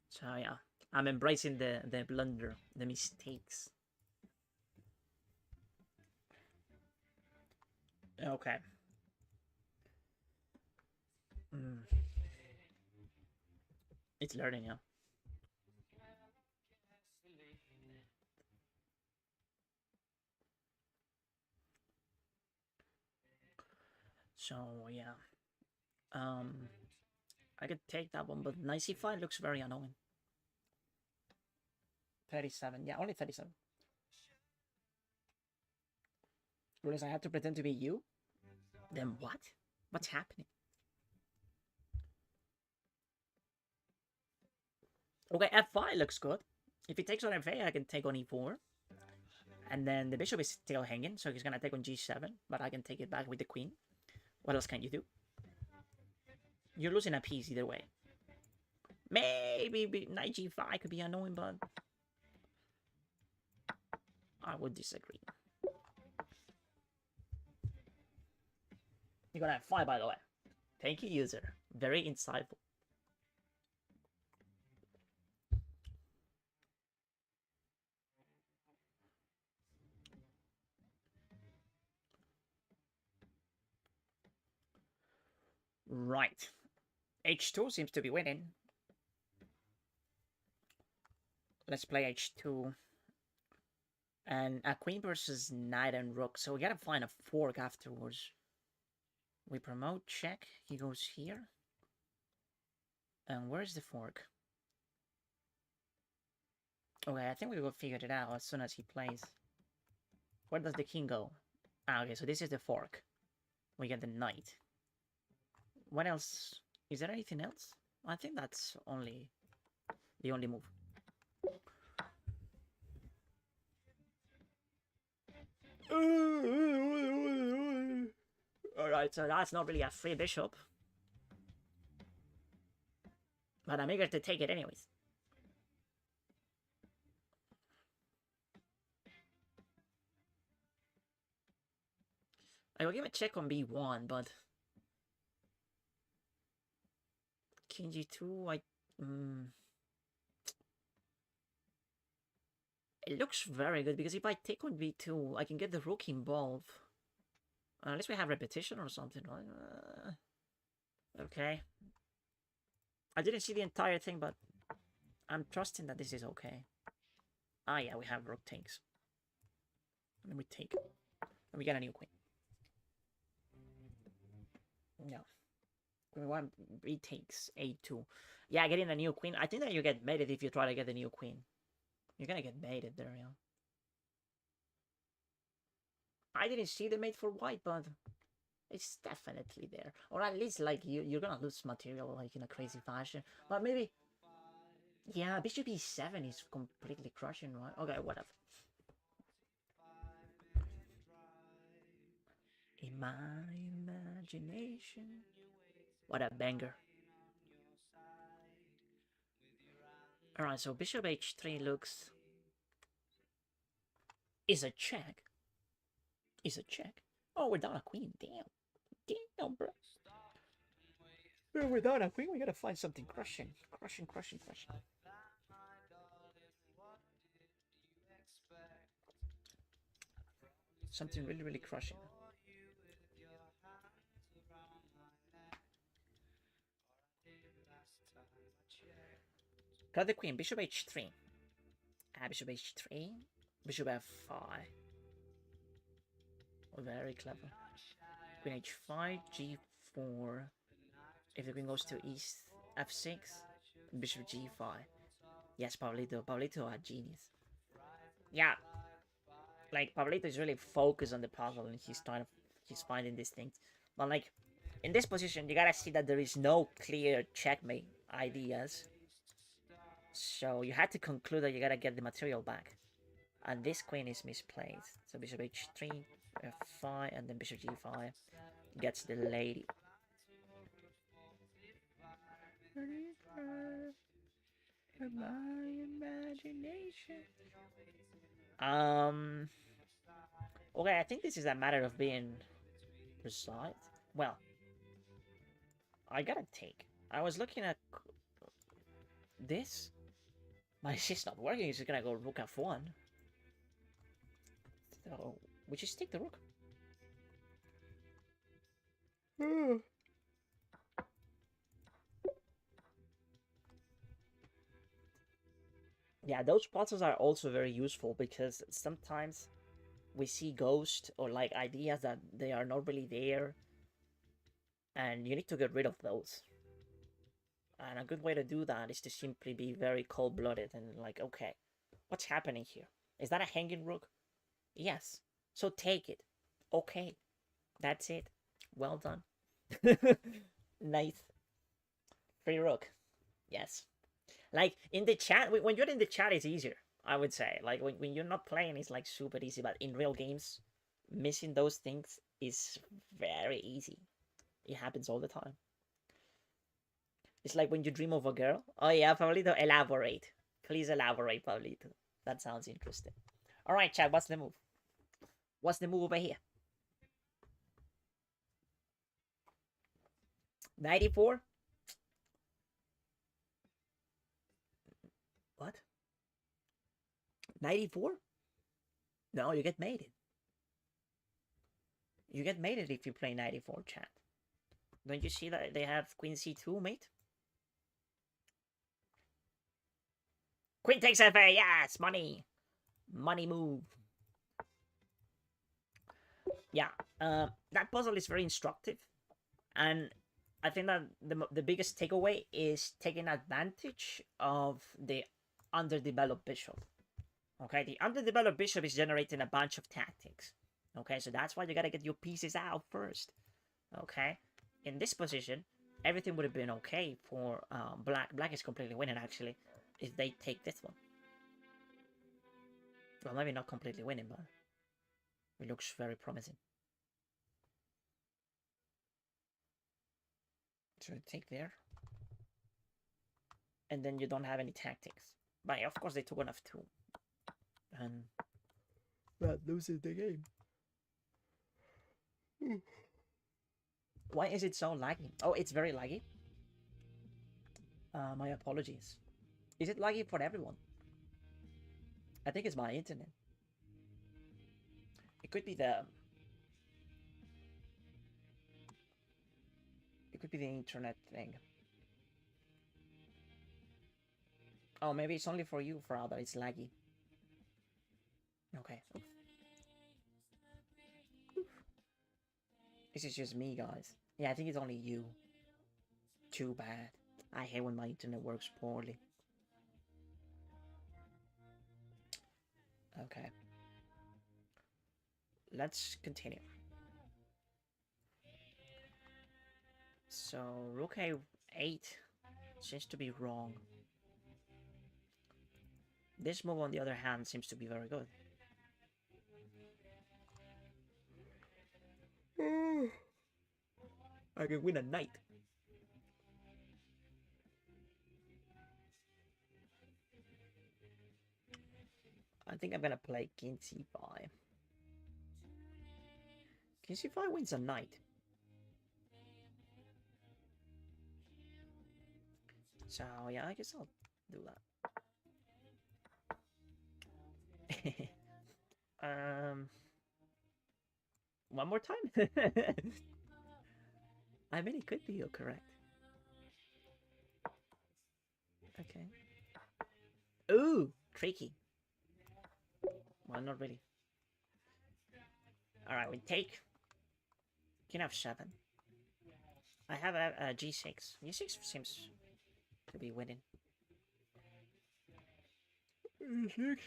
So yeah, I'm embracing the blunder, the mistakes. Okay. It's learning, yeah. So yeah, I could take that one, but knight c5 looks very annoying. 37, yeah, only 37. Whereas I have to pretend to be you? Then what? What's happening? Okay, f5 looks good. If he takes on f8, I can take on e4. And then the bishop is still hanging, so he's gonna take on g7, but I can take it back with the queen. What else can you do? You're losing a piece either way. Maybe knight g5 could be annoying, but I would disagree. You got f5, by the way. Thank you, user. Very insightful. Right. h2 seems to be winning. Let's play h2. And a queen versus knight and rook. So we gotta find a fork afterwards. We promote, check. He goes here. And where's the fork? Okay, I think we will figure it out as soon as he plays. Where does the king go? Ah, okay, so this is the fork. We get the knight. What else? Is there anything else? I think that's the only move. Alright, so that's not really a free bishop. But I'm eager to take it anyways. I will give a check on b1, but... King g2, It looks very good, because if I take on b2, I can get the rook involved. Unless we have repetition or something, right? Okay. I didn't see the entire thing, but I'm trusting that this is okay. Ah, yeah, we have rook takes. And then we take. And we get a new queen. No. Queen 1 retakes a2. Yeah, getting a new queen. I think that you get mated if you try to get the new queen. You're gonna get mated there, yeah. I didn't see the mate for white, but it's definitely there. Or at least, like, you're gonna lose material, like, in a crazy fashion. But maybe... Yeah, bishop e7 is completely crushing, right? Okay, whatever. In my imagination. What a banger. Alright, so bishop h3 looks... Is a check. Is a check. Oh, we're down a queen. Damn. Damn, bro. We're down a queen. We gotta find something crushing. Crushing. Something really crushing. Grab the queen. Bishop h3. Bishop h3. Bishop f5. Very clever. Queen h5, g4. If the queen goes to east, f6. Bishop g5. Yes, Pablito a genius. Yeah. Like, Pablito is really focused on the puzzle and he's finding these things. But, like, in this position, you gotta see that there is no clear checkmate ideas. So you had to conclude that you gotta get the material back. And this queen is misplaced. So bishop h3, f5, and then bishop g5 gets the lady. My imagination. Okay, I think this is a matter of being precise. Well, I gotta take. I was looking at this. My shit's not working. It's just gonna go rook f1. So we just take the rook. Yeah, those puzzles are also very useful because sometimes we see ghosts or like ideas that they are not really there, and you need to get rid of those. And a good way to do that is to simply be very cold-blooded and like, okay, what's happening here? Is that a hanging rook? Yes. So take it. Okay. That's it. Well done. Nice. Free rook. Yes. Like, in the chat, when you're in the chat, it's easier, I would say. Like, when you're not playing, it's, like, super easy. But in real games, missing those things is very easy. It happens all the time. It's like when you dream of a girl. Oh, yeah, Pablito, elaborate. Please elaborate, Pablito. That sounds interesting. All right, chat, what's the move? What's the move over here? 94? What? 94? No, you get mated. You get mated if you play 94, chat. Don't you see that they have queen c2, mate? Queen takes f8, yes, money. Money move. Yeah, that puzzle is very instructive. And I think that the biggest takeaway is taking advantage of the underdeveloped bishop. Okay, the underdeveloped bishop is generating a bunch of tactics. Okay, so that's why you gotta get your pieces out first. Okay, in this position, everything would have been okay for black. Black is completely winning, actually, if they take this one. Well, maybe not completely winning, but it looks very promising. So take there. And then you don't have any tactics. But of course they took one of two. And that loses the game. Why is it so laggy? Oh, it's very laggy. My apologies. Is it laggy for everyone? I think it's my internet. It could be the... It could be the internet thing. Oh, maybe it's only for you, Frau, that it's laggy. Okay. This is just me, guys. Yeah, I think it's only you. Too bad. I hate when my internet works poorly. Okay. Let's continue. So, rook a8 seems to be wrong. This move, on the other hand, seems to be very good. I can win a knight. I think I'm gonna play king c5. King c5 wins a knight. So yeah, I guess I'll do that. One more time. I mean, it could be correct. Okay. Ooh, tricky. Well, not really. All right, we take. King f7. I have a g6. G6 seems to be winning. G6.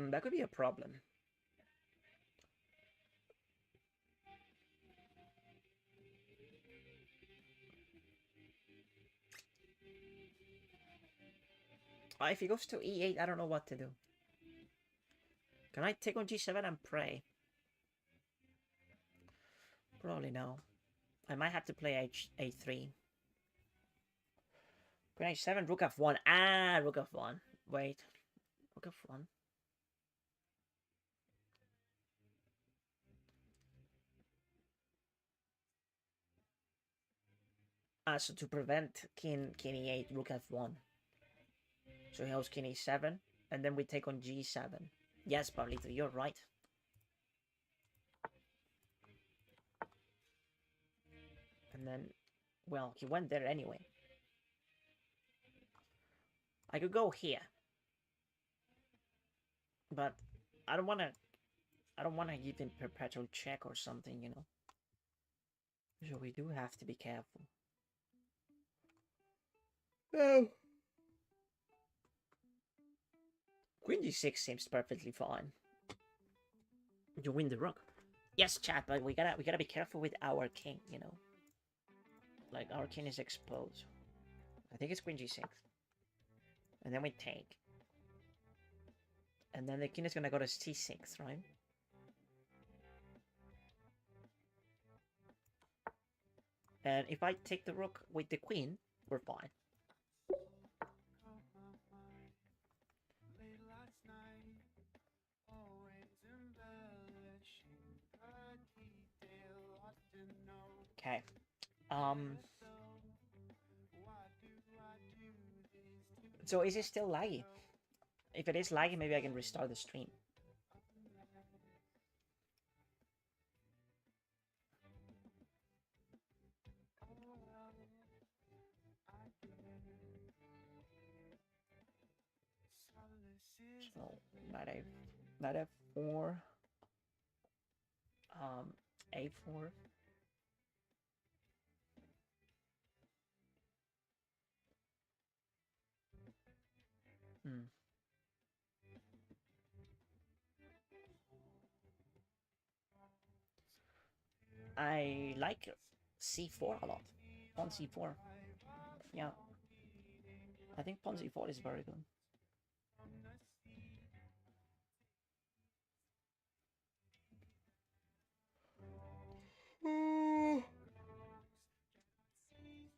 That could be a problem. If he goes to e8, I don't know what to do. Can I take on g7 and pray? Probably no. I might have to play a3. Queen h7, rook f1. Ah, rook f1. Wait. Rook f1. So to prevent king e8, rook f1. So he holds king e7, and then we take on g7. Yes, Pablito, you're right. And then, well, he went there anyway. I could go here. But I don't wanna give him perpetual check or something, you know. So we do have to be careful. Oh. Queen g6 seems perfectly fine. You win the rook. Yes, chat, but we gotta be careful with our king, you know. Like our king is exposed. I think it's queen g6. And then we take. And then the king is gonna go to c6, right? And if I take the rook with the queen, we're fine. Okay. So is it still laggy? If it is laggy, maybe I can restart the stream. So knight f4, a4. I like c4 a lot. Pawn c4. Yeah. I think pawn c4 is very good.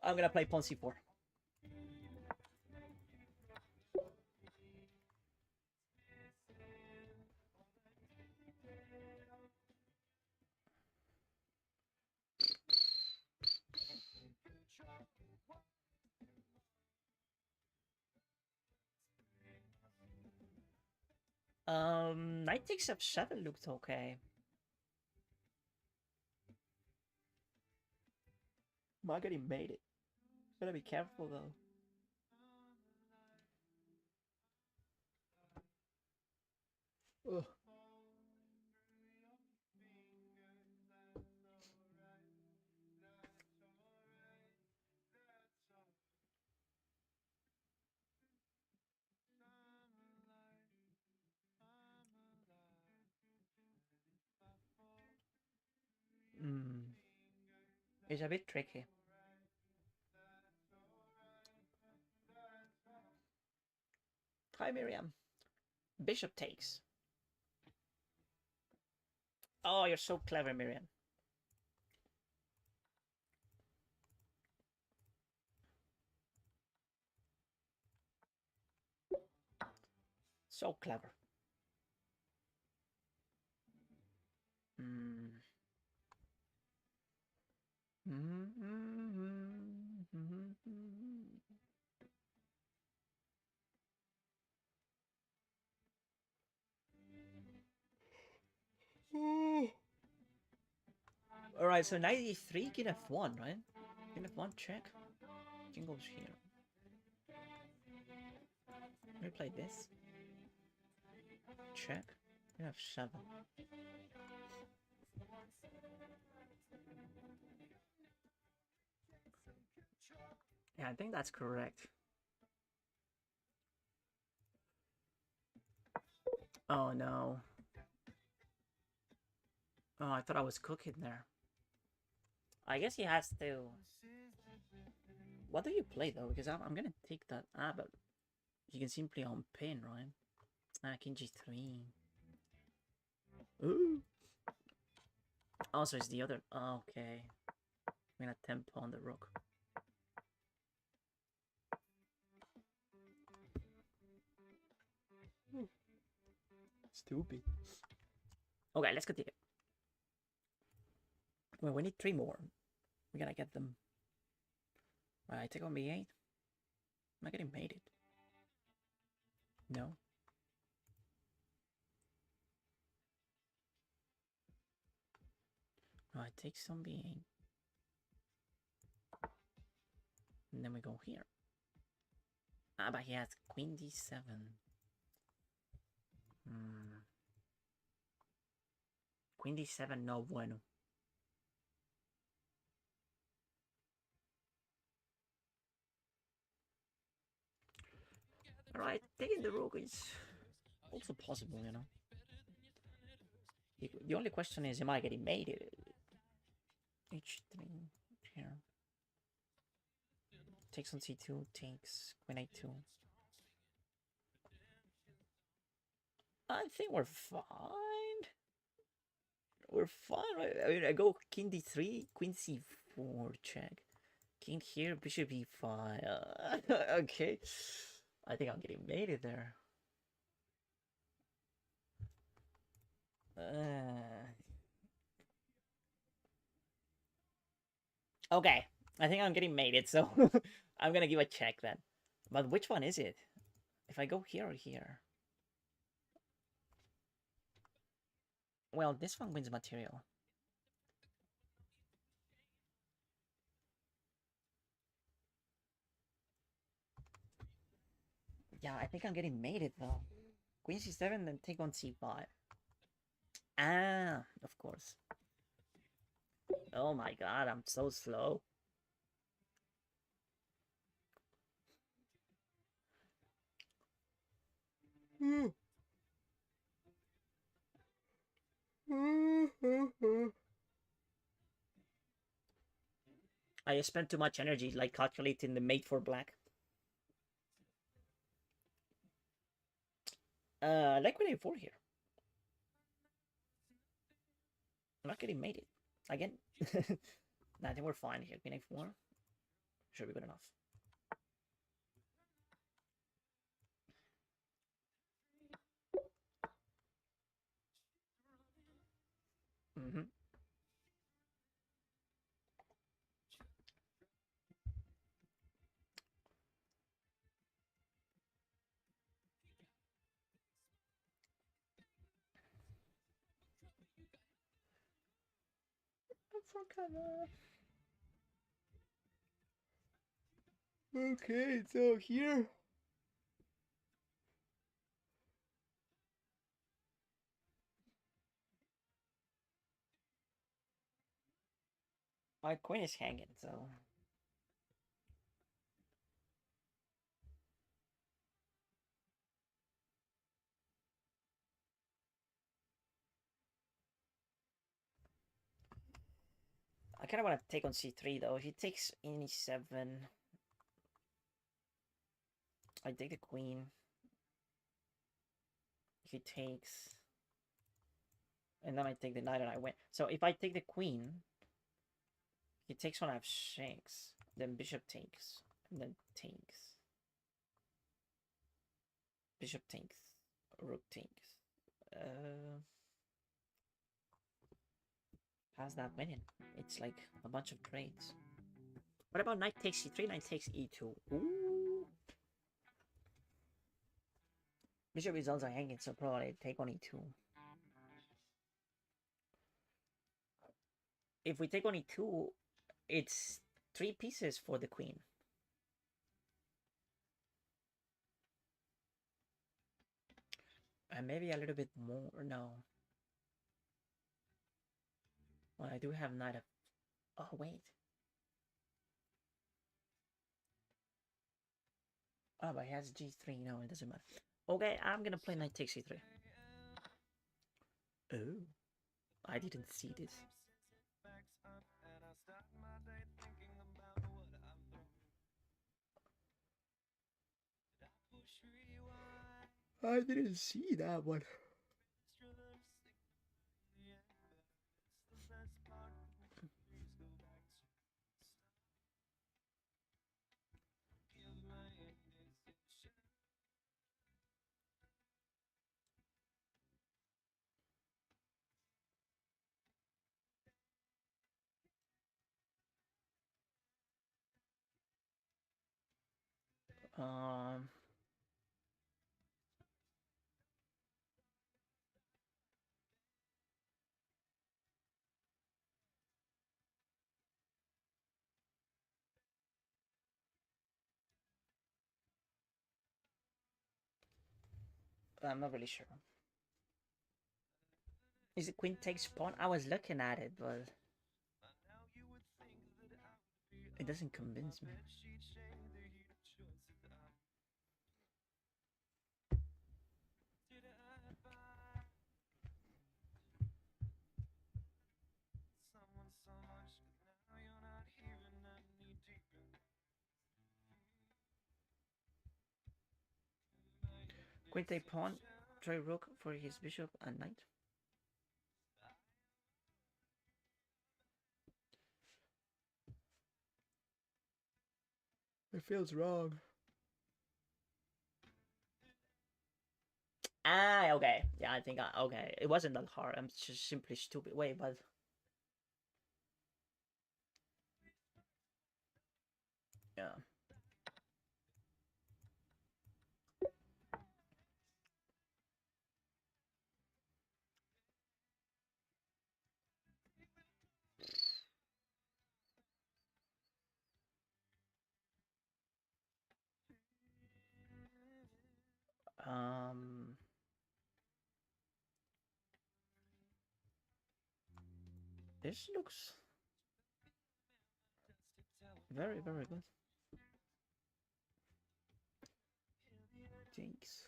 I'm gonna play pawn c4. Knight takes f7 looked okay. Margaret made it. Gotta be careful though. Ugh. It's a bit tricky. Hi, Miriam. Bishop takes. Oh, you're so clever, Miriam. So clever. Alright, so 93, king f1, right? King f1, check. King goes here. Let me play this. Check. King f7. Yeah, I think that's correct. Oh no. Oh, I thought I was cooking there. I guess he has to. What do you play though? Because I'm gonna take that. Ah, but you can simply unpin, right? Ah, king g3. Ooh. Also, it's the other. Oh, okay. I'm gonna tempo on the rook. Stupid. Okay, let's continue. Well, we need 3 more. We gotta get them. Right, take on b8. Am I getting mated? No. Right, take some b8. And then we go here. Ah, but he has queen d7. Queen d7, no bueno. Alright, taking the rook is also possible, you know. The only question is, am I getting mated? h3 here. Takes on c2, takes queen a2. I think we're fine. We're fine, right? I mean, I go king d3, queen c4, check. King here, bishop e5. Okay. I think I'm getting mated there. Okay, I think I'm getting mated, so I'm gonna give a check then. But which one is it? If I go here or here? Well, this one wins material. Yeah, I think I'm getting mated though. Queen c7, then take on c5. Ah, of course. Oh my god, I'm so slow. I spent too much energy like calculating the mate for black. I like queen a4 here. I'm not getting mated. Again. Nah, I think we're fine here. Queen a4 should be good enough. Mm-hmm. for cover. Okay, so here. My queen is hanging, so. I kind of want to take on c3 though. If he takes any 7, I take the queen. He takes, and then I take the knight and I win. So if I take the queen, he takes on f6, then bishop takes, and then takes. Bishop takes, rook takes. How's that winning? It's like a bunch of trades. What about knight takes c3, knight takes e2? Ooh. Bishop is also hanging, so probably take on e2. If we take on e2, it's 3 pieces for the queen. And maybe a little bit more. No. Well, I do have knight of. Oh, wait. Oh, but he has g3. No, it doesn't matter. Okay, I'm gonna play knight takes c3. Oh. I didn't see this. I didn't see that one. Um. I'm not really sure. Is it queen takes pawn? I was looking at it, but it doesn't convince me. Queen take pawn, try rook for his bishop and knight. It feels wrong. Ah, okay. Yeah, I think okay. It wasn't that hard. I'm just simply stupid. Wait, but yeah. Um. This looks very, very good. Jinx.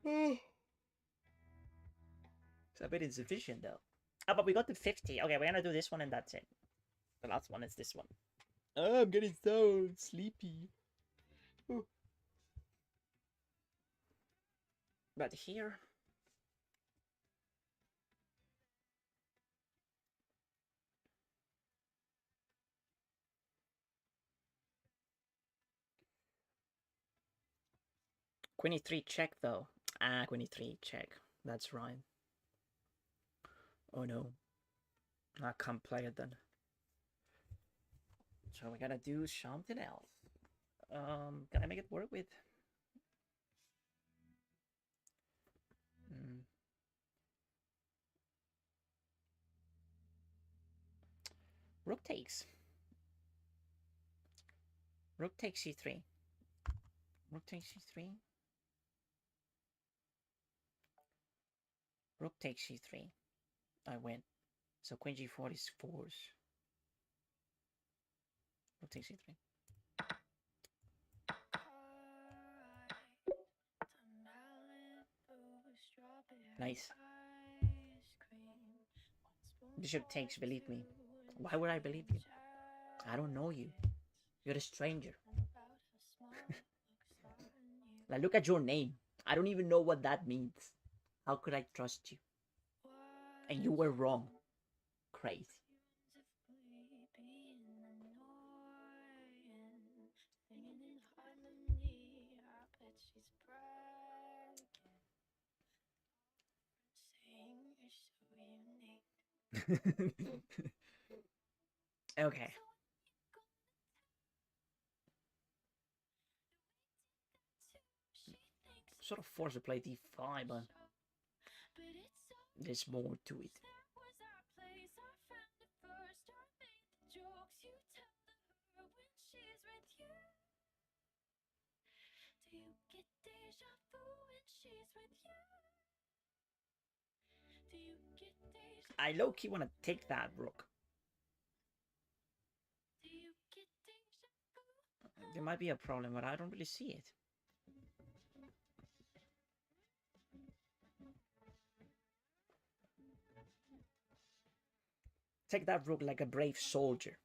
It's a bit insufficient though. Oh, but we got to 50. Okay, we're gonna do this one and that's it. The last one is this one. Oh, I'm getting so sleepy. Ooh. But here. Queen e3 check though. Ah, Queen e3 check. That's right. Oh no. I can't play it then. So we gotta do something else. Can I make it work with? takes. Rook takes c3. Rook takes c3. Rook takes c3. I win. So queen g4 is force. Rook takes c3. Nice. Bishop takes, believe me. Why would I believe you? I don't know you. You're a stranger. Like, look at your name. I don't even know what that means. How could I trust you? And you were wrong. Crazy. Okay. Sort of forced to play d5, but there's more to it. I low-key want to take that rook. There might be a problem, but I don't really see it. Take that rook like a brave soldier.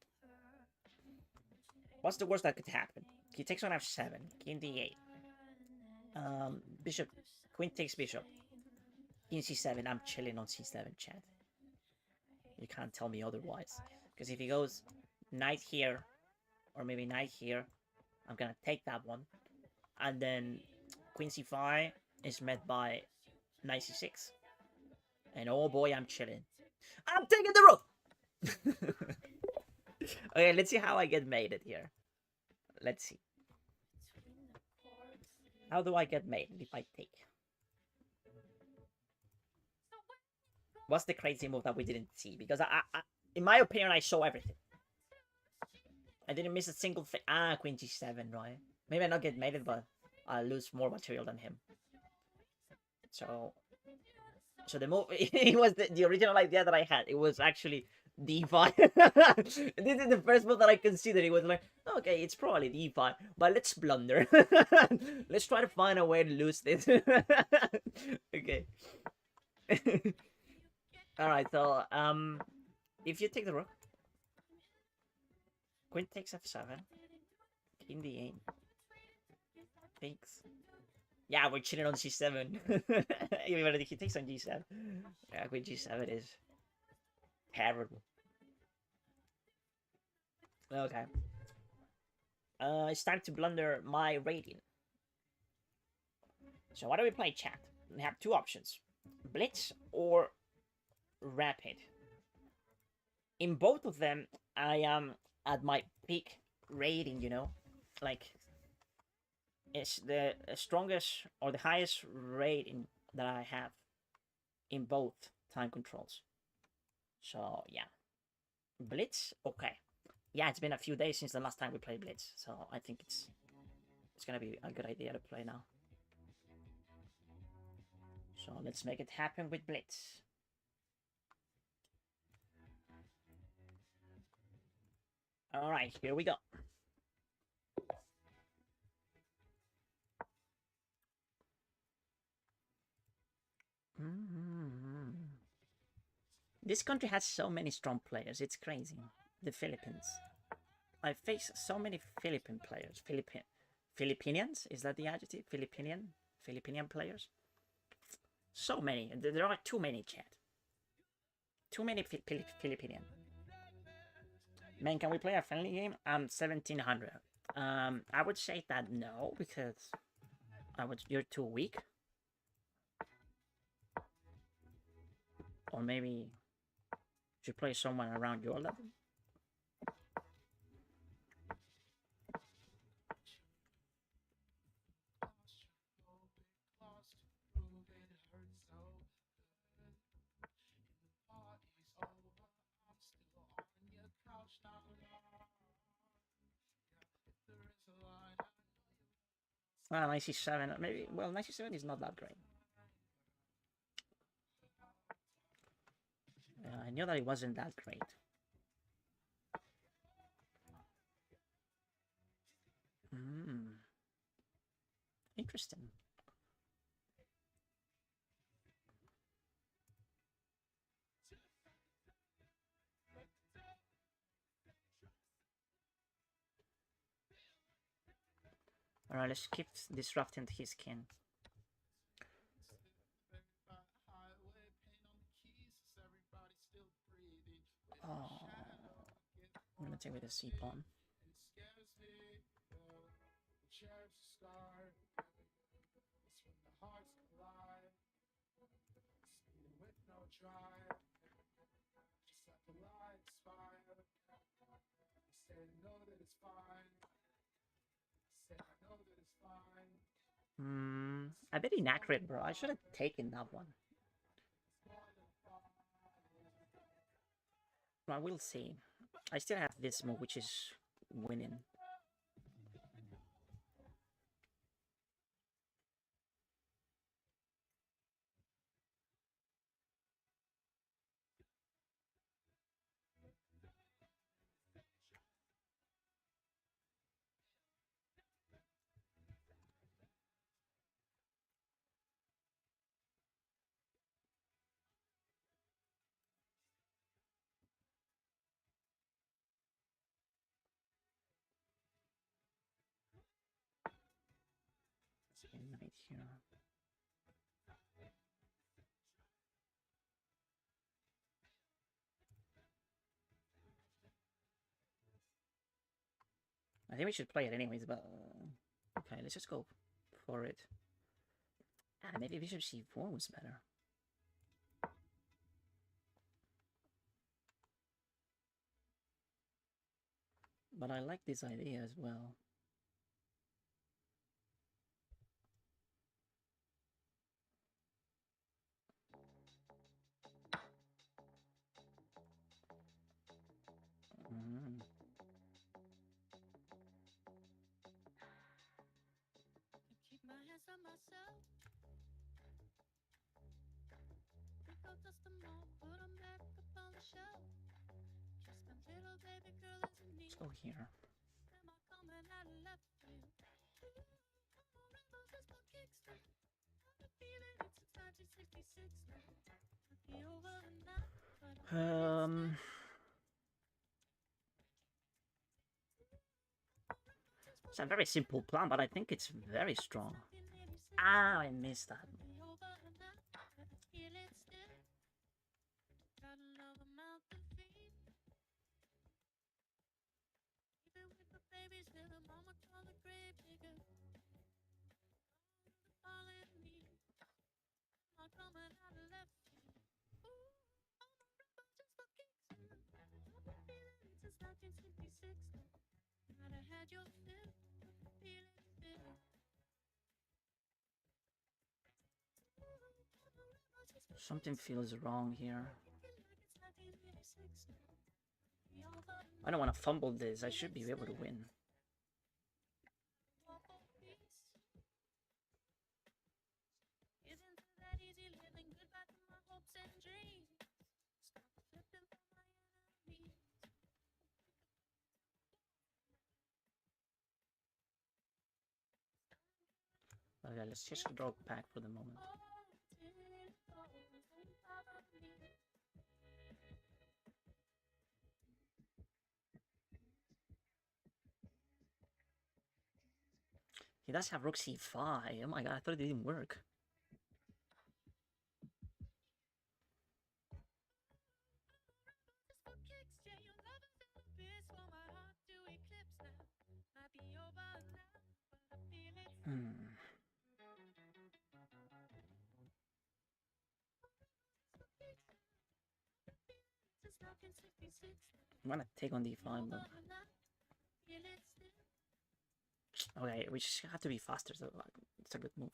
What's the worst that could happen? He takes on f7, king d8. Bishop, queen takes bishop. King c7, I'm chilling on c7, chat. You can't tell me otherwise. Because if he goes knight here, or maybe knight here, I'm gonna take that one. And then queen c5 is met by knight c6. And oh boy, I'm chilling. I'm taking the rook! Okay, let's see how I get mated here. Let's see. How do I get mated if I take? What's the crazy move that we didn't see? Because I in my opinion, I saw everything. I didn't miss a single thing. Ah, queen g7, right? Maybe I not get mated, but I'll lose more material than him. So the move, it was the original idea that I had. It was actually d5. This is the first move that I considered. It was like, okay, it's probably d5, but let's blunder. Let's try to find a way to lose this. Okay. All right. So if you take the rook, queen takes f7, king d8, takes. Yeah, we're chilling on c7. Even if he takes on g7. Yeah, queen g7 is terrible. Okay. It's time to blunder my rating. So what do we play, chat? We have two options. Blitz or Rapid. In both of them, I am at my peak rating, you know? Like, it's the strongest or the highest rating that I have in both time controls. So, yeah. Blitz, okay. Yeah, it's been a few days since the last time we played Blitz, so I think it's gonna be a good idea to play now. So let's make it happen with Blitz. Alright, here we go. This country has so many strong players, it's crazy. The Philippines. I face so many Philippine players. Filipinians? Is that the adjective? Filipinian players? So many. There are too many, chat. Too many Filipinian. Man, can we play a friendly game? 1700. I would say that no, because you're too weak. Or maybe you should play someone around your level. Ah, 97. Maybe. Well, 97 is not that great. I knew that it wasn't that great. Interesting. Alright, let's keep disrupting his skin. Oh, I'm gonna take with the C pawn. A bit inaccurate, bro. I should have taken that one. Well, we'll see. I still have this move, which is winning. Knight here. I think we should play it anyways, but okay, let's just go for it. Ah, maybe bishop c4 was better. But I like this idea as well. Let's go here. It's a very simple plan, but I think it's very strong. Ah, I missed that. Something feels wrong here. I don't want to fumble this. I should be able to win. Okay, let's just draw back for the moment. He does have rook c5. Oh my god, I thought it didn't work. I'm gonna take on d5, but... Okay, we just have to be faster, so it's a good move.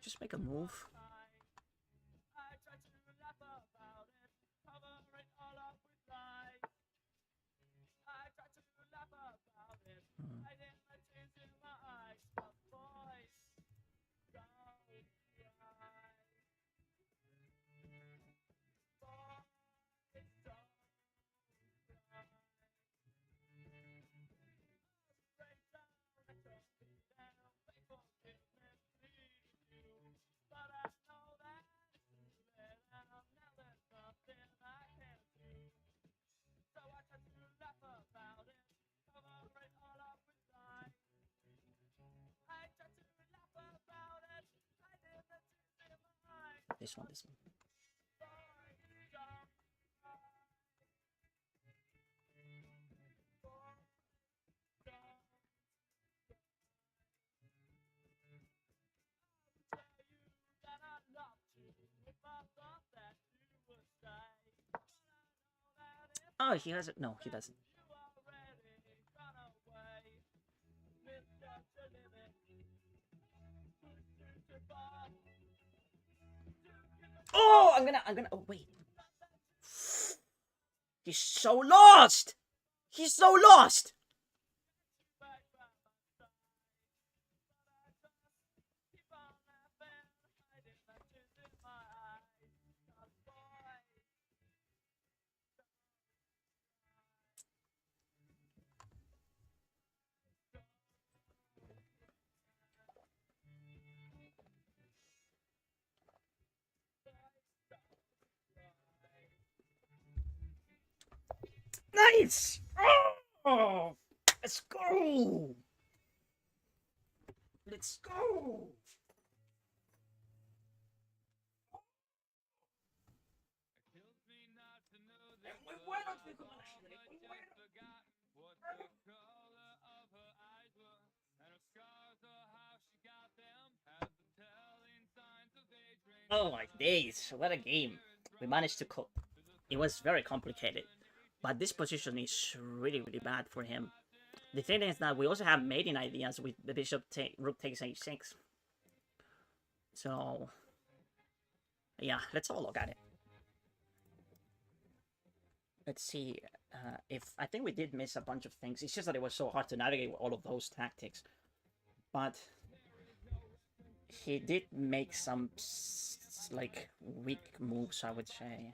just make a move. Hmm. This one, this one. Oh, he has it. No, he doesn't. Oh, I'm gonna. Oh, wait. He's so lost. He's so lost. Nice. Oh, let's go. Let's go. Muy bueno, chico. Muy bueno. Oh my days, what a game. We managed to cope. It was very complicated. But this position is really, really bad for him. The thing is that we also have mating ideas with the bishop rook takes h6. So, yeah, let's all look at it. Let's see if... I think we did miss a bunch of things. It's just that it was so hard to navigate all of those tactics. But he did make some, like, weak moves, I would say.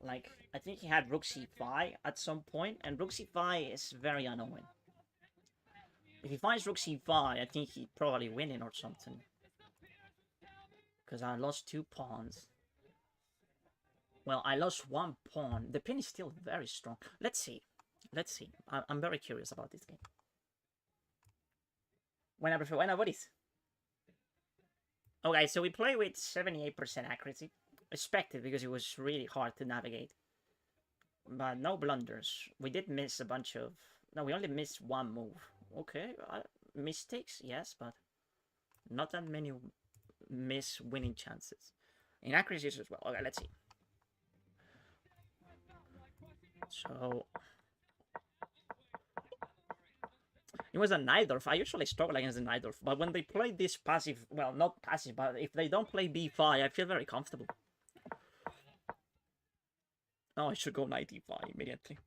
Like, I think he had rook c5 at some point, and rook c5 is very annoying. If he finds rook c5, I think he'd probably winning or something. Because I lost 2 pawns. Well, I lost 1 pawn. The pin is still very strong. Let's see. Let's see. I'm very curious about this game. When I prefer... When I... What is? Okay, so we play with 78% accuracy. Expected, because it was really hard to navigate. But no blunders. We did miss a bunch of... No, we only missed 1 move. Okay, mistakes, yes, but not that many miss winning chances. Inaccuracies as well. Okay, let's see. So... It was a Najdorf. I usually struggle against the Najdorf, but when they play this passive... Well, not passive, but if they don't play b5, I feel very comfortable. Oh, I should go knight e5 immediately.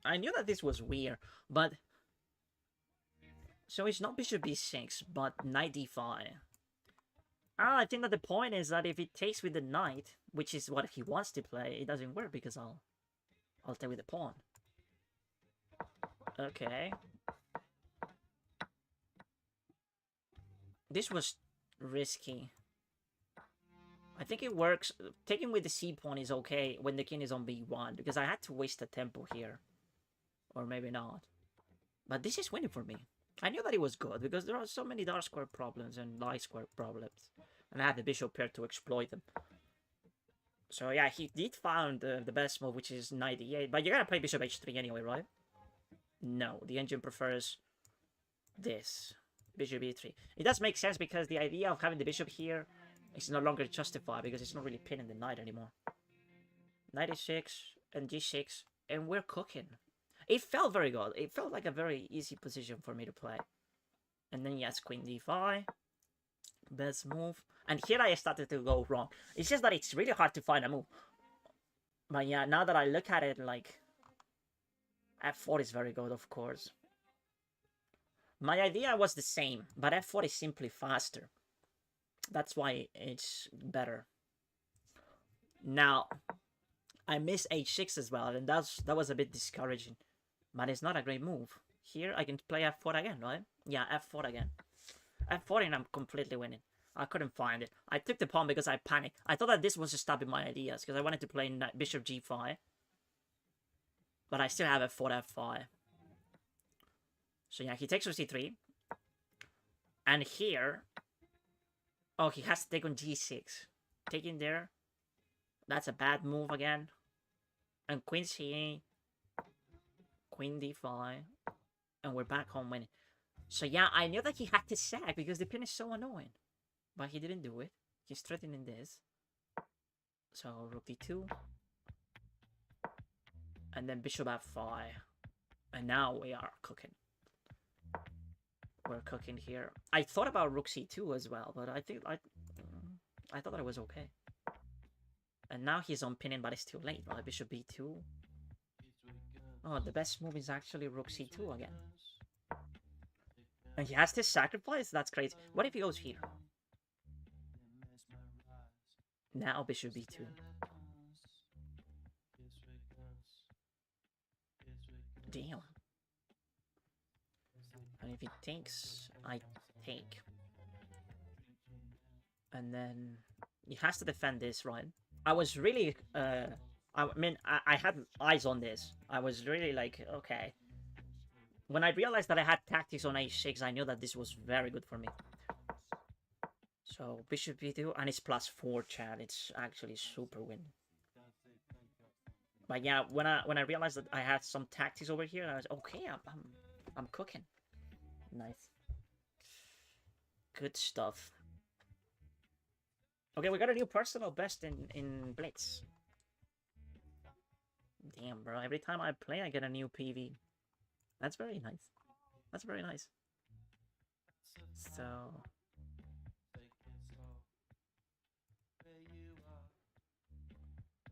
I knew that this was weird, but... So it's not bishop b6, but knight d5. Ah, I think that the point is that if it takes with the knight, which is what he wants to play, it doesn't work because I'll take with the pawn. Okay. This was risky. I think it works. Taking with the c pawn is okay when the king is on b1, because I had to waste a tempo here. Or maybe not. But this is winning for me. I knew that it was good, because there are so many dark square problems and light square problems. And I had the bishop pair to exploit them. So yeah, he did find the best move, which is knight e8. But you're gonna play bishop h3 anyway, right? No, the engine prefers this. Bishop e3. It does make sense, because the idea of having the bishop here is no longer justified, because it's not really pinning the knight anymore. Knight e6 and g6, and we're cooking. It felt very good. It felt like a very easy position for me to play. And then yes, queen d5. Best move. And here I started to go wrong. It's just that it's really hard to find a move. But yeah, now that I look at it, like, f4 is very good, of course. My idea was the same, but f4 is simply faster. That's why it's better. Now, I missed h6 as well, and that was a bit discouraging. But it's not a great move. Here, I can play f4 again, right? Yeah, f4 again. f4 and I'm completely winning. I couldn't find it. I took the pawn because I panicked. I thought that this was stopping my ideas, because I wanted to play bishop g5. But I still have f4, f5. So yeah, he takes on c3. And here... Oh, he has to take on g6. Taking there. That's a bad move again. And queen c8. Queen d5. And we're back home winning. So yeah, I knew that he had to sack because the pin is so annoying. But he didn't do it. He's threatening this. So rook d2. And then bishop f5. And now we are cooking. We're cooking here. I thought about rook c2 as well, but I thought that it was okay. And now he's on pinning, but it's too late, right? Bishop b2. Oh, the best move is actually rook c2 again. And he has to sacrifice? That's crazy. What if he goes here? Now bishop b2. Damn. And if he takes, I take. And then he has to defend this, right? I was really, I mean, I had eyes on this. I was really like, okay. When I realized that I had tactics on h6, I knew that this was very good for me. So bishop b2, and it's +4, Chad. It's actually super win. But yeah, when I realized that I had some tactics over here, I was okay. I'm cooking. Nice. Good stuff. Okay, we got a new personal best in Blitz. Damn, bro. Every time I play, I get a new PV. That's very nice. That's very nice.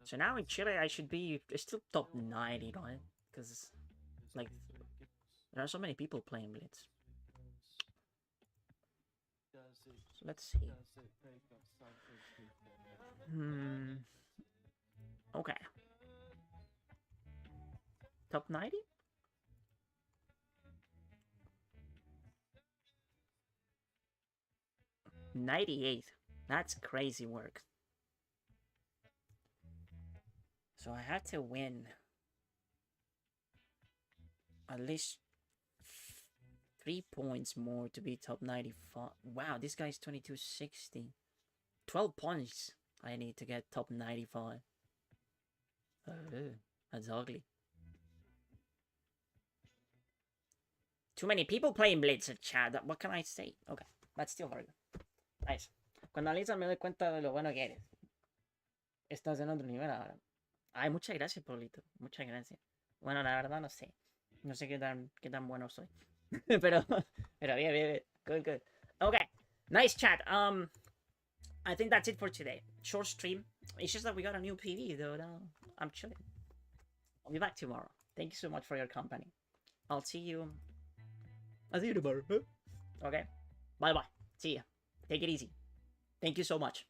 So now in Chile, I should be still top 90, right? Because, like, there are so many people playing Blitz. So let's see. Okay. Top 90? '98. That's crazy work. So I had to win at least 3 points more to be top 95. Wow, this guy's 2260. 12 points I need to get top 95. That's ugly. Too many people playing Blitz at chat. What can I say? Okay, that's still very good. Nice. Cuando analizas me doy cuenta de lo bueno que eres. Estás en otro nivel ahora. Ay, muchas gracias, Pablito. Muchas gracias. Bueno, la verdad no sé. No sé qué tan bueno soy. pero bien. Good. Okay. Nice chat. I think that's it for today. Short stream. It's just that we got a new PV, though. I'm chilling. I'll be back tomorrow. Thank you so much for your company. I'll see you tomorrow. Okay. Bye-bye. See ya. Take it easy. Thank you so much.